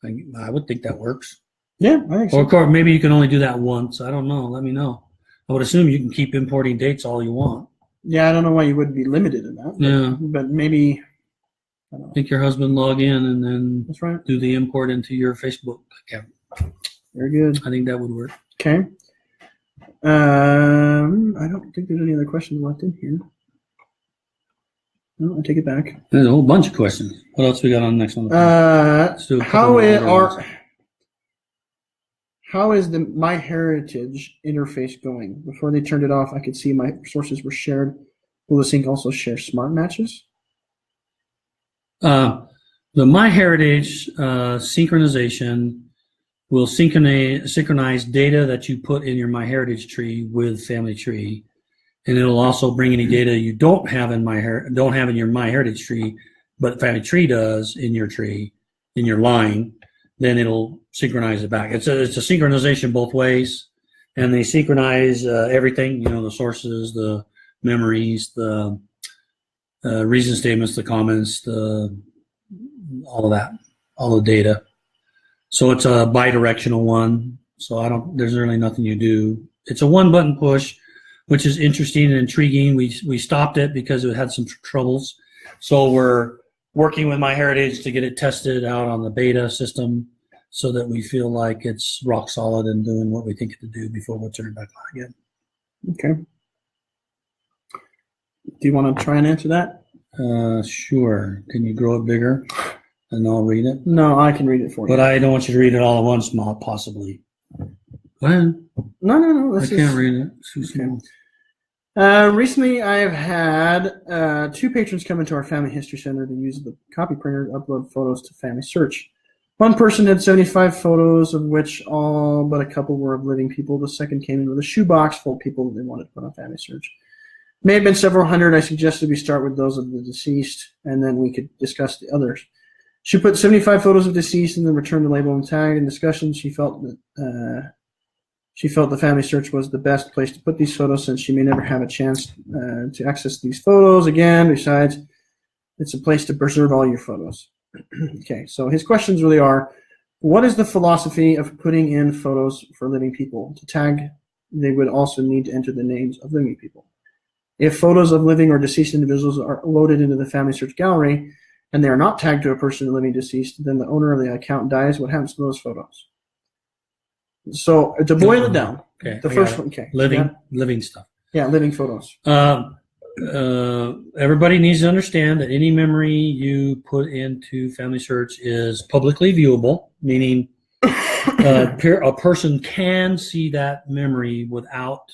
I would think that works. Yeah, I think so. Or of course, maybe you can only do that once. I don't know. Let me know. I would assume you can keep importing dates all you want. Yeah, I don't know why you would be limited in that. Yeah. But maybe. I don't know. Make your husband log in and then That's right. do the import into your Facebook account. Very good. I think that would work. Okay. I don't think there's any other questions left in here. No, I take it back. There's a whole bunch of questions. What else we got on the next one? How is the MyHeritage interface going? Before they turned it off, I could see my sources were shared. Will the sync also share smart matches? The MyHeritage synchronization will synchronize data that you put in your MyHeritage tree with Family Tree, and it'll also bring any data you don't have in your MyHeritage tree, but Family Tree does in your tree, in your line. Then it'll synchronize it back. It's a synchronization both ways, and they synchronize everything. The sources, the memories, the reason statements, the comments, all of that, all the data. So it's a bi-directional one. So there's really nothing you do. It's a one-button push, which is interesting and intriguing. We stopped it because it had some troubles. So we're working with MyHeritage to get it tested out on the beta system so that we feel like it's rock solid and doing what we think it to do before we'll turn it back on again. Okay. Do you want to try and answer that? Sure. Can you grow it bigger and I'll read it? No, I can read it for you. But I don't want you to read it all at once, possibly. Go ahead. No. I can't read it. It's too small. Recently, I've had 2 patrons come into our Family History Center to use the copy printer to upload photos to FamilySearch. One person had 75 photos, of which all but a couple were of living people. The second came in with a shoebox full of people that they wanted to put on FamilySearch. May have been several hundred. I suggested we start with those of the deceased, and then we could discuss the others. She put 75 photos of deceased and then returned the label and tag. In discussion, she felt that the FamilySearch was the best place to put these photos since she may never have a chance to access these photos again. Besides, it's a place to preserve all your photos. Okay, so his questions really are, what is the philosophy of putting in photos for living people? To tag, they would also need to enter the names of living people. If photos of living or deceased individuals are loaded into the FamilySearch gallery and they are not tagged to a person living deceased, then the owner of the account dies. What happens to those photos? So to boil it down, Okay, the first one, okay, living stuff. yeah, living photos. Everybody needs to understand that any memory you put into FamilySearch is publicly viewable, meaning a person can see that memory without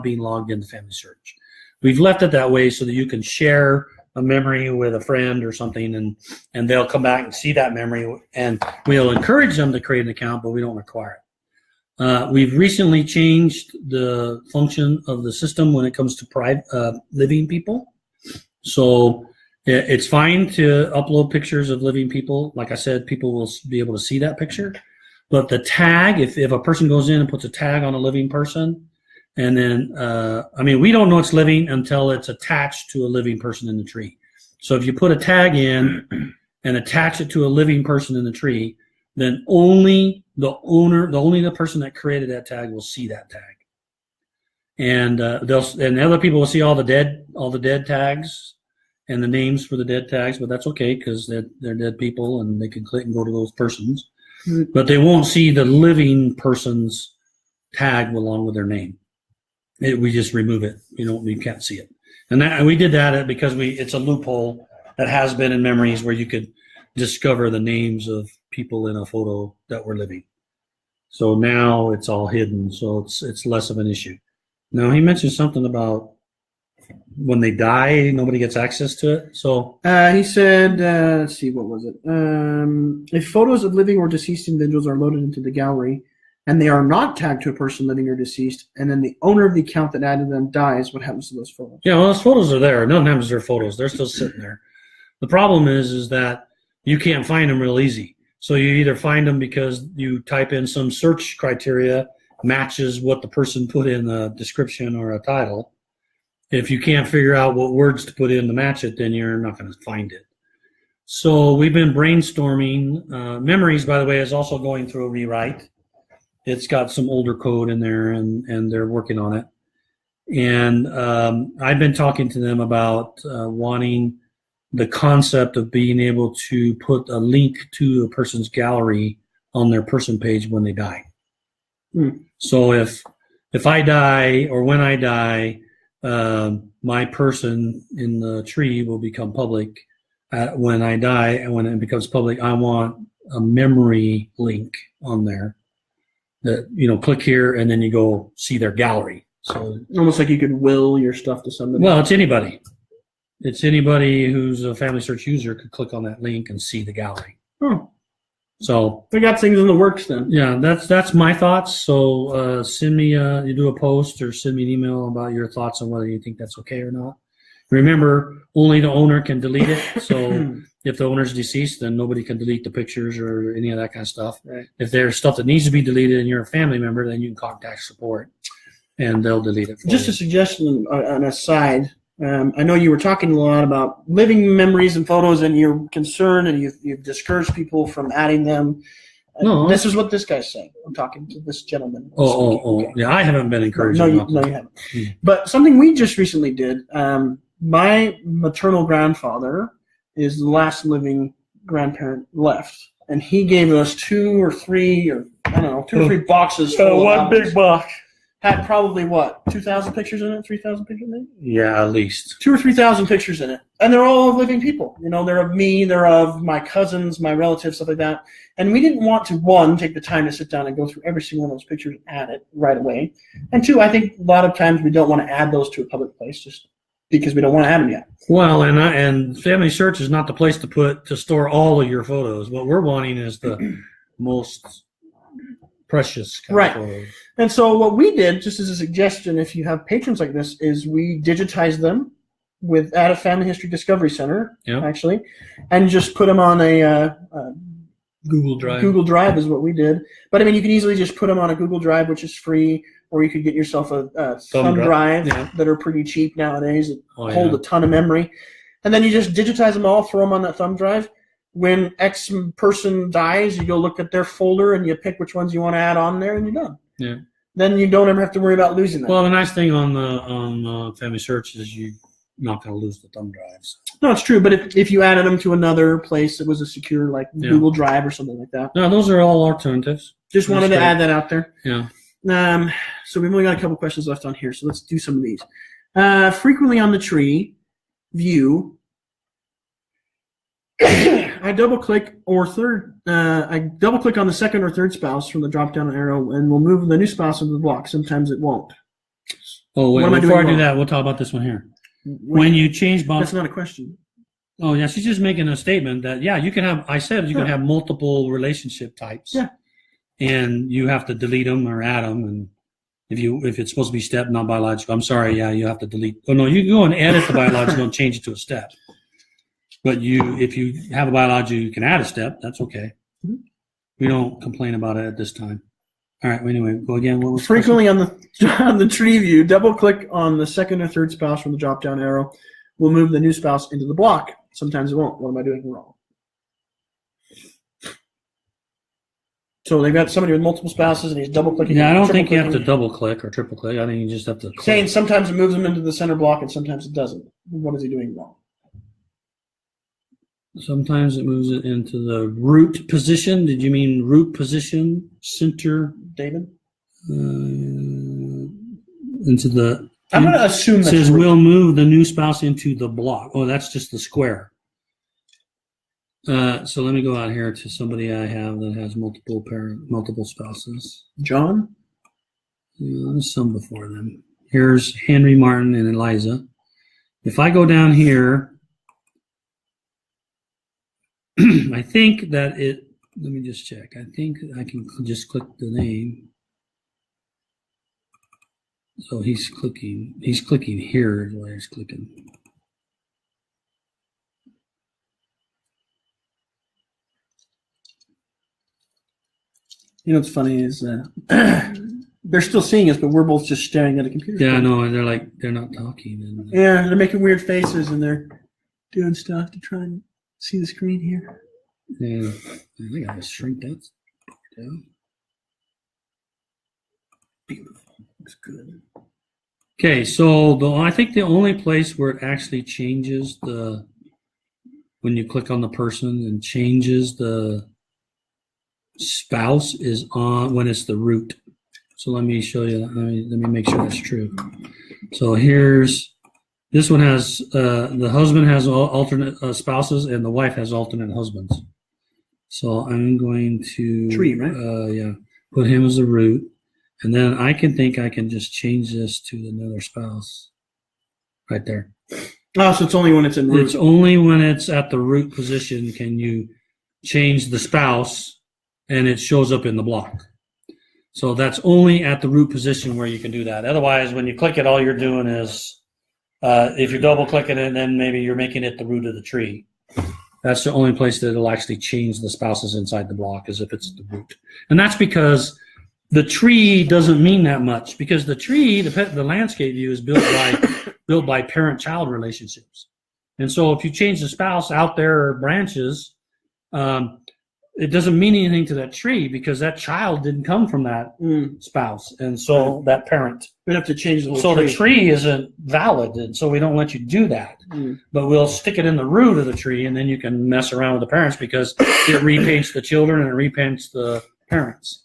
being logged into FamilySearch. We've left it that way so that you can share a memory with a friend or something, and they'll come back and see that memory, and we'll encourage them to create an account, but we don't require it. We've recently changed the function of the system when it comes to private living people. So it's fine to upload pictures of living people. Like I said, people will be able to see that picture. But the tag, if a person goes in and puts a tag on a living person, and then, we don't know it's living until it's attached to a living person in the tree. So if you put a tag in and attach it to a living person in the tree, then only the person that created that tag will see that tag. And other people will see all the dead tags and the names for the dead tags, but that's okay because they're dead people and they can click and go to those persons. Mm-hmm. But they won't see the living person's tag along with their name. We just remove it. You can't see it. And we did that because it's a loophole that has been in memories where you could discover the names of people in a photo that were living. So now it's all hidden, so it's less of an issue. Now he mentioned something about when they die, nobody gets access to it. So he said, let's see, what was it? If photos of living or deceased individuals are loaded into the gallery and they are not tagged to a person living or deceased, and then the owner of the account that added them dies, what happens to those photos? Yeah, well, those photos are there. Nothing happens to their photos. They're still sitting there. The problem is that you can't find them real easy. So you either find them because you type in some search criteria matches what the person put in a description or a title. If you can't figure out what words to put in to match it, then you're not going to find it. So we've been brainstorming. Memories, by the way, is also going through a rewrite. It's got some older code in there, and they're working on it. And I've been talking to them about wanting the concept of being able to put a link to a person's gallery on their person page when they die. So if I die or when I die, my person in the tree will become public when I die, and when it becomes public, I want a memory link on there that, click here and then you go see their gallery. So almost like you could will your stuff to somebody. Well, it's anybody. It's anybody who's a FamilySearch user could click on that link and see the gallery. Oh. So we got things in the works then. Yeah, that's my thoughts. So send me you do a post or send me an email about your thoughts on whether you think that's okay or not. Remember, only the owner can delete it. So if the owner's deceased, then nobody can delete the pictures or any of that kind of stuff. Right. If there's stuff that needs to be deleted and you're a family member, then you can contact support and they'll delete it for Just you. a suggestion, an aside. I know you were talking a lot about living memories and photos, and you're concerned and you've discouraged people from adding them. No. This is what this guy's saying. I'm talking to this gentleman. Okay. Yeah, I haven't been encouraged. No, you haven't. But something we just recently did, my maternal grandfather is the last living grandparent left, and he gave us two or three boxes full of one albums. big box. had probably, what, 2,000 pictures in it, 3,000 pictures in it? Yeah, at least. 2,000 or 3,000 pictures in it. And they're all of living people. You know, they're of me, they're of my cousins, my relatives, stuff like that. And we didn't want to, one, take the time to sit down and go through every single one of those pictures and add it right away. And two, I think a lot of times we don't want to add those to a public place just because we don't want to add them yet. Well, and FamilySearch is not the place to store all of your photos. What we're wanting is the most precious kind Right. of photos. And so what we did, just as a suggestion, if you have patrons like this, is we digitized them at a Family History Discovery Center, Yep. actually, and just put them on a Google Drive. Google Drive is what we did. But I mean, you can easily just put them on a Google Drive, which is free, or you could get yourself a thumb drive Yeah. that are pretty cheap nowadays that Oh, hold yeah. a ton of memory. And then you just digitize them all, throw them on that thumb drive. When X person dies, you go look at their folder and you pick which ones you want to add on there, and you're done. Yeah. Then you don't ever have to worry about losing them. Well, the nice thing on FamilySearch is you're not going to lose the thumb drives. No, it's true. But if you added them to another place that was a secure, like Yeah. Google Drive or something like that, No, those are all alternatives. just wanted to add that out there. Yeah. So we've only got a couple questions left on here, so let's do some of these. Frequently on the tree view, I double click on the second or third spouse from the drop down arrow, and we'll move the new spouse into the block. Sometimes it won't. Oh, wait, What am I before I doing do wrong? that, we'll talk about this one here. When you change bond, That's not a question. oh yeah, she's just making a statement that yeah, you can have. I said you can have multiple relationship types. Yeah. And you have to delete them or add them, and if it's supposed to be step, not biological, I'm sorry, yeah, you have to delete. Oh no, you can go and edit the biological and change it to a step. But if you have a biological, you can add a step. That's okay. Mm-hmm. We don't complain about it at this time. All right. Anyway, go again. What was Frequently on the tree view, double click on the second or third spouse from the drop down arrow. We'll move the new spouse into the block. Sometimes it won't. What am I doing wrong? So they've got somebody with multiple spouses, and he's double clicking. Yeah, I don't think you have to double click or triple click. I think you just have to click. Saying sometimes it moves them into the center block, and sometimes it doesn't. What is he doing wrong? Sometimes it moves it into the root position. Did you mean root position, center? David? Into the. I'm going to assume It that's says root. we'll move the new spouse into the block. Oh, that's just the square. So let me go out here to somebody I have that has multiple spouses. John? There's some before them. Here's Henry, Martin, and Eliza. If I go down here, I think that it. Let me just check. I think I can just click the name. So he's clicking. He's clicking here is where he's clicking. You know what's funny is they're still seeing us, but we're both just staring at a computer. Yeah, I screen. know. And they're not talking. And Yeah, they're making weird faces, and they're doing stuff to try and see the screen here. yeah, I think I gotta shrink that down. Beautiful. Looks good. Okay, so I think the only place where it actually changes when you click on the person and changes the spouse is when it's the root. So let me show you. Let me make sure that's true. So this one has the husband has alternate spouses and the wife has alternate husbands. So I'm going to Tree, right? Yeah, put him as the root, and then I can just change this to another spouse, right there. Oh, so it's only when it's in root. It's only when it's at the root position can you change the spouse, and it shows up in the block. So that's only at the root position where you can do that. Otherwise, when you click it, all you're doing is if you're double clicking it, then maybe you're making it the root of the tree. That's the only place that it'll actually change the spouses inside the block is if it's the root. And that's because the tree doesn't mean that much because the tree, the landscape view is built by parent-child relationships. And so if you change the spouse out there or branches, it doesn't mean anything to that tree because that child didn't come from that spouse. And so that parent. We'd have to change the whole So tree. the tree isn't valid, and so we don't let you do that. But we'll stick it in the root of the tree, and then you can mess around with the parents because it repaints the children and it repaints the parents.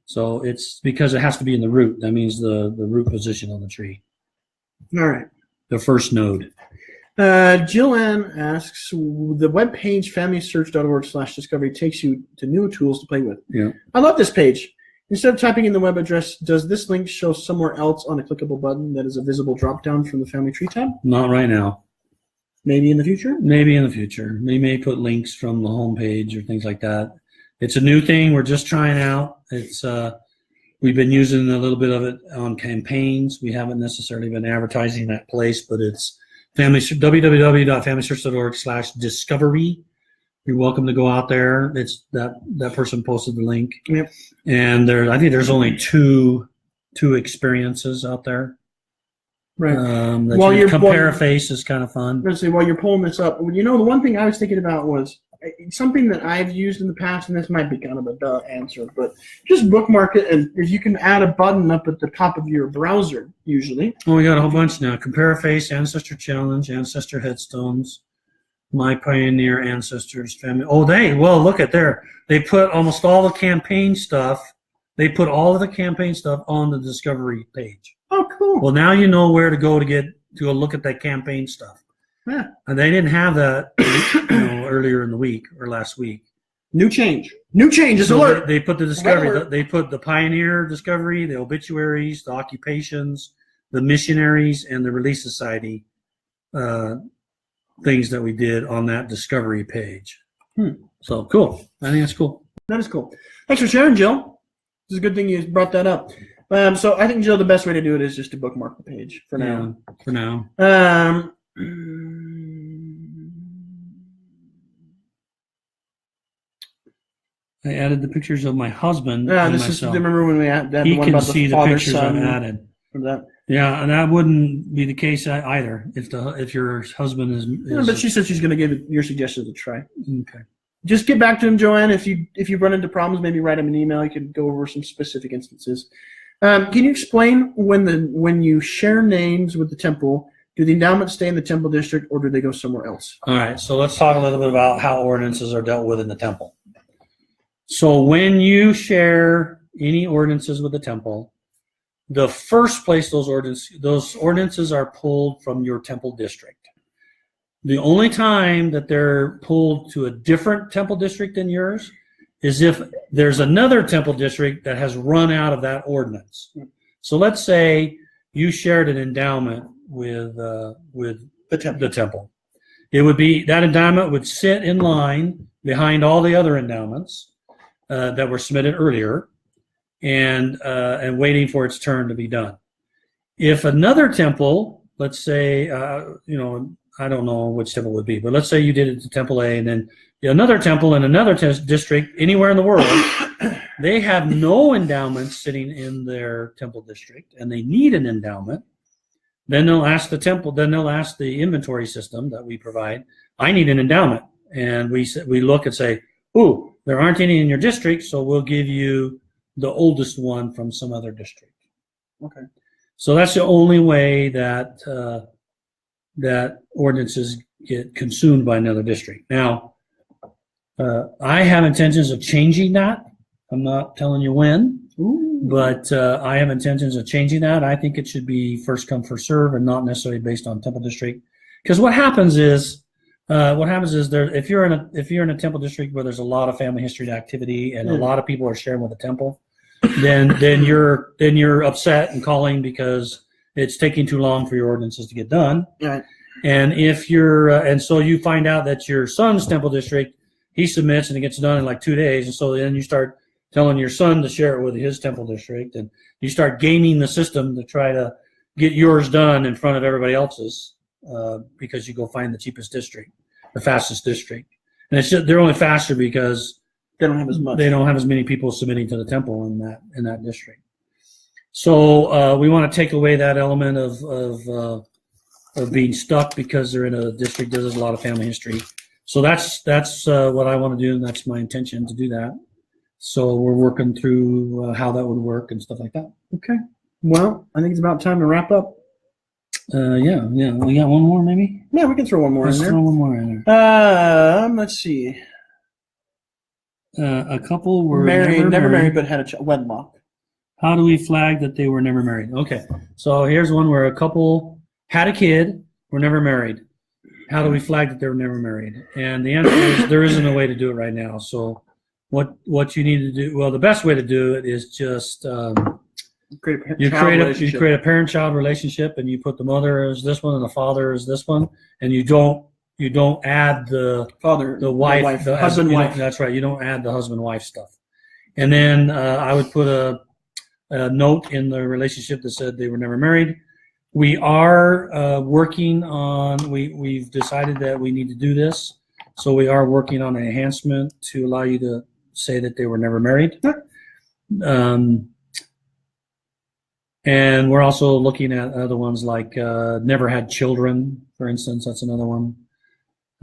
So it's because it has to be in the root. That means the root position on the tree, All right. the first node. Jill Ann asks, the webpage FamilySearch.org/discovery takes you to new tools to play with. Yeah. I love this page. Instead of typing in the web address, does this link show somewhere else on a clickable button that is a visible drop-down from the Family Tree tab? Not right now. Maybe in the future? Maybe in the future. We may put links from the home page or things like that. It's a new thing. We're just trying out. It's we've been using a little bit of it on campaigns. We haven't necessarily been advertising that place, but it's www.familysearch.org/discovery. You're welcome to go out there. It's that person posted the link. Yep. And I think there's only two experiences out there. Right. While you compare a face is kind of fun. Let's see, while you're pulling this up, the one thing I was thinking about was something that I've used in the past, and this might be kind of a duh answer, but just bookmark it, and if you can add a button up at the top of your browser, usually. Oh, we got a whole bunch now. Compare a face, Ancestor Challenge, Ancestor Headstones, My Pioneer Ancestors, Family. Oh, look at there. They put almost all the campaign stuff. They put all of the campaign stuff on the Discovery page. Oh, cool. Well, now you know where to go to go look at that campaign stuff. Yeah. And they didn't have that earlier in the week or last week. New change is alert. They put the Discovery. Alert. They put the Pioneer Discovery, the obituaries, the occupations, the missionaries, and the Relief Society things that we did on that Discovery page. So cool. I think that's cool. That is cool. Thanks for sharing, Jill. It's a good thing you brought that up. So I think, Jill, the best way to do it is just to bookmark the page for now. Yeah, for now. I added the pictures of my husband and myself. Remember when we had that he one can about see the the father, pictures son, I've added. That. Yeah, and that wouldn't be the case either if your husband is. Yeah, but she said she's going to give your suggestions a try. Okay. Just get back to him, Joanne. If you run into problems, maybe write him an email. You could go over some specific instances. Can you explain when you share names with the temple, do the endowments stay in the temple district or do they go somewhere else? All right, so let's talk a little bit about how ordinances are dealt with in the temple. So when you share any ordinances with the temple, the first place those ordinances are pulled from your temple district. The only time that they're pulled to a different temple district than yours is if there's another temple district that has run out of that ordinance. So let's say you shared an endowment with the temple. It would be that endowment would sit in line behind all the other endowments that were submitted earlier, and waiting for its turn to be done. If another temple, let's say, I don't know which temple it would be, but let's say you did it to Temple A, and then another temple in another district anywhere in the world, they have no endowments sitting in their temple district, and they need an endowment. Then they'll ask the temple. Then they'll ask the inventory system that we provide. I need an endowment, and we look and say, "Ooh, there aren't any in your district, so we'll give you the oldest one from some other district." Okay. So that's the only way that that ordinances get consumed by another district. Now, I have intentions of changing that. I'm not telling you when, but I have intentions of changing that. I think it should be first come, first serve, and not necessarily based on temple district. Because what happens is there, if you're in a temple district where there's a lot of family history activity and a lot of people are sharing with the temple, then you're upset and calling because it's taking too long for your ordinances to get done. Right. And if you're and so you find out that your son's temple district, he submits and it gets done in like 2 days, and so then you start telling your son to share it with his temple district, and you start gaming the system to try to get yours done in front of everybody else's because you go find the cheapest district, the fastest district, and it's just, they're only faster because they don't have as much. They don't have as many people submitting to the temple in that district. So we want to take away that element of being stuck because they're in a district that has a lot of family history. So that's what I want to do, and that's my intention to do that. So we're working through how that would work and stuff like that. Okay. Well, I think it's about time to wrap up. Yeah. We got one more, maybe? Yeah, we can throw one more in there. Throw one more in there. Let's see. A couple were never married, but had a wedlock. How do we flag that they were never married? Okay, so here's one where a couple had a kid, were never married. How do we flag that they were never married? And the answer is there isn't a way to do it right now. So what you need to do, well, the best way to do it is just you create a parent-child relationship, and you put the mother as this one and the father as this one, and you don't add the wife, the husband, wife. That's right. You don't add the husband-wife stuff. And then I would put a note in the relationship that said they were never married. We are working on. We've decided that we need to do this, so we are working on an enhancement to allow you to say that they were never married. And we're also looking at other ones like never had children, for instance. That's another one.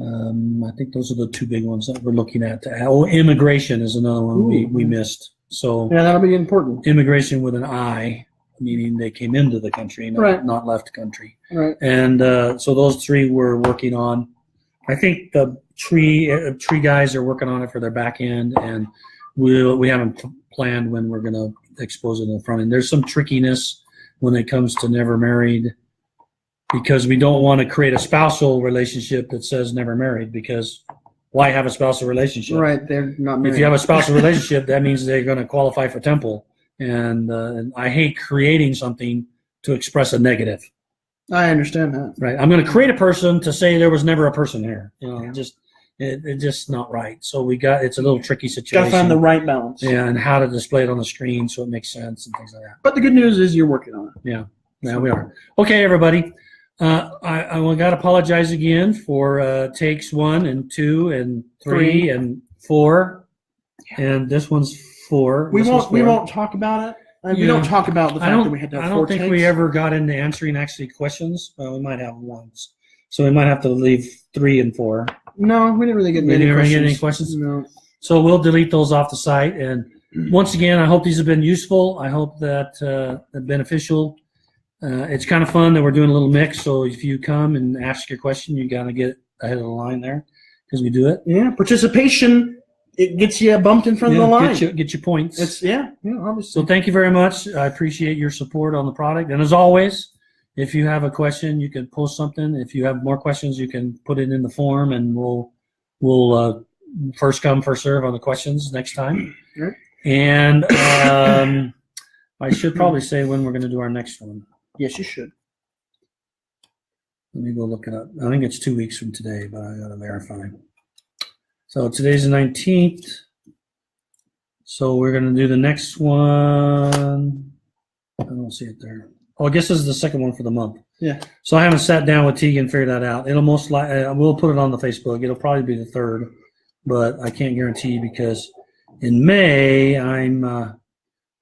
I think those are the two big ones that we're looking at. Immigration is another one we missed. So yeah, that'll be important. Immigration with an I, meaning they came into the country, not left the country. Right. And so those three we're working on. I think the tree guys are working on it for their back end, and we haven't planned when we're going to expose it in the front end. There's some trickiness when it comes to never married, because we don't want to create a spousal relationship that says never married, because why have a spousal relationship? Right, they're not married. If you have a spousal relationship, that means they're going to qualify for temple. And I hate creating something to express a negative. I understand that. Right. I'm going to create a person to say there was never a person here. It's just not right. So it's a little tricky situation. Got to find the right balance. Yeah, and how to display it on the screen so it makes sense and things like that. But the good news is you're working on it. Yeah, we are. Okay, everybody. I got to apologize again for takes 1 and 2 and 3 and 4, and this one's 4. We won't talk about it. We don't talk about the fact that we had to have 4 takes. I don't think we ever got into answering actually questions. We might have once, so we might have to leave 3 and 4. No, we didn't really get any questions. No. So we'll delete those off the site. And once again, I hope these have been useful. I hope that they're beneficial. It's kind of fun that we're doing a little mix. So if you come and ask your question, you got to get ahead of the line there, because we do it. Yeah, participation, it gets you bumped in front of the line. Get your points. Obviously. So thank you very much. I appreciate your support on the product. And as always, if you have a question, you can post something. If you have more questions, you can put it in the form, and we'll first come, first serve on the questions next time. Right. And I should probably say when we're going to do our next one. Yes, you should. Let me go look it up. I think it's 2 weeks from today, but I got to verify. So today's the 19th. So we're going to do the next one. I don't see it there. Oh, I guess this is the second one for the month. Yeah. So I haven't sat down with Tegan and figured that out. It'll most likely, we'll put it on the Facebook. It'll probably be the 3rd, but I can't guarantee, because in May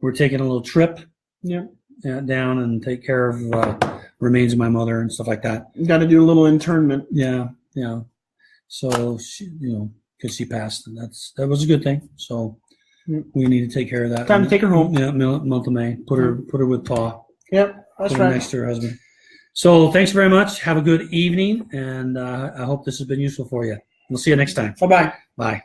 we're taking a little trip. Yeah. Down and take care of remains of my mother and stuff like that. You got to do a little internment. Yeah. So she, because she passed, and that was a good thing. So we need to take care of that. Time to take her home. Yeah, month of May. Put her with Pa. Yep, that's right. Next to her husband. So thanks very much. Have a good evening, and I hope this has been useful for you. We'll see you next time. Bye-bye. Bye.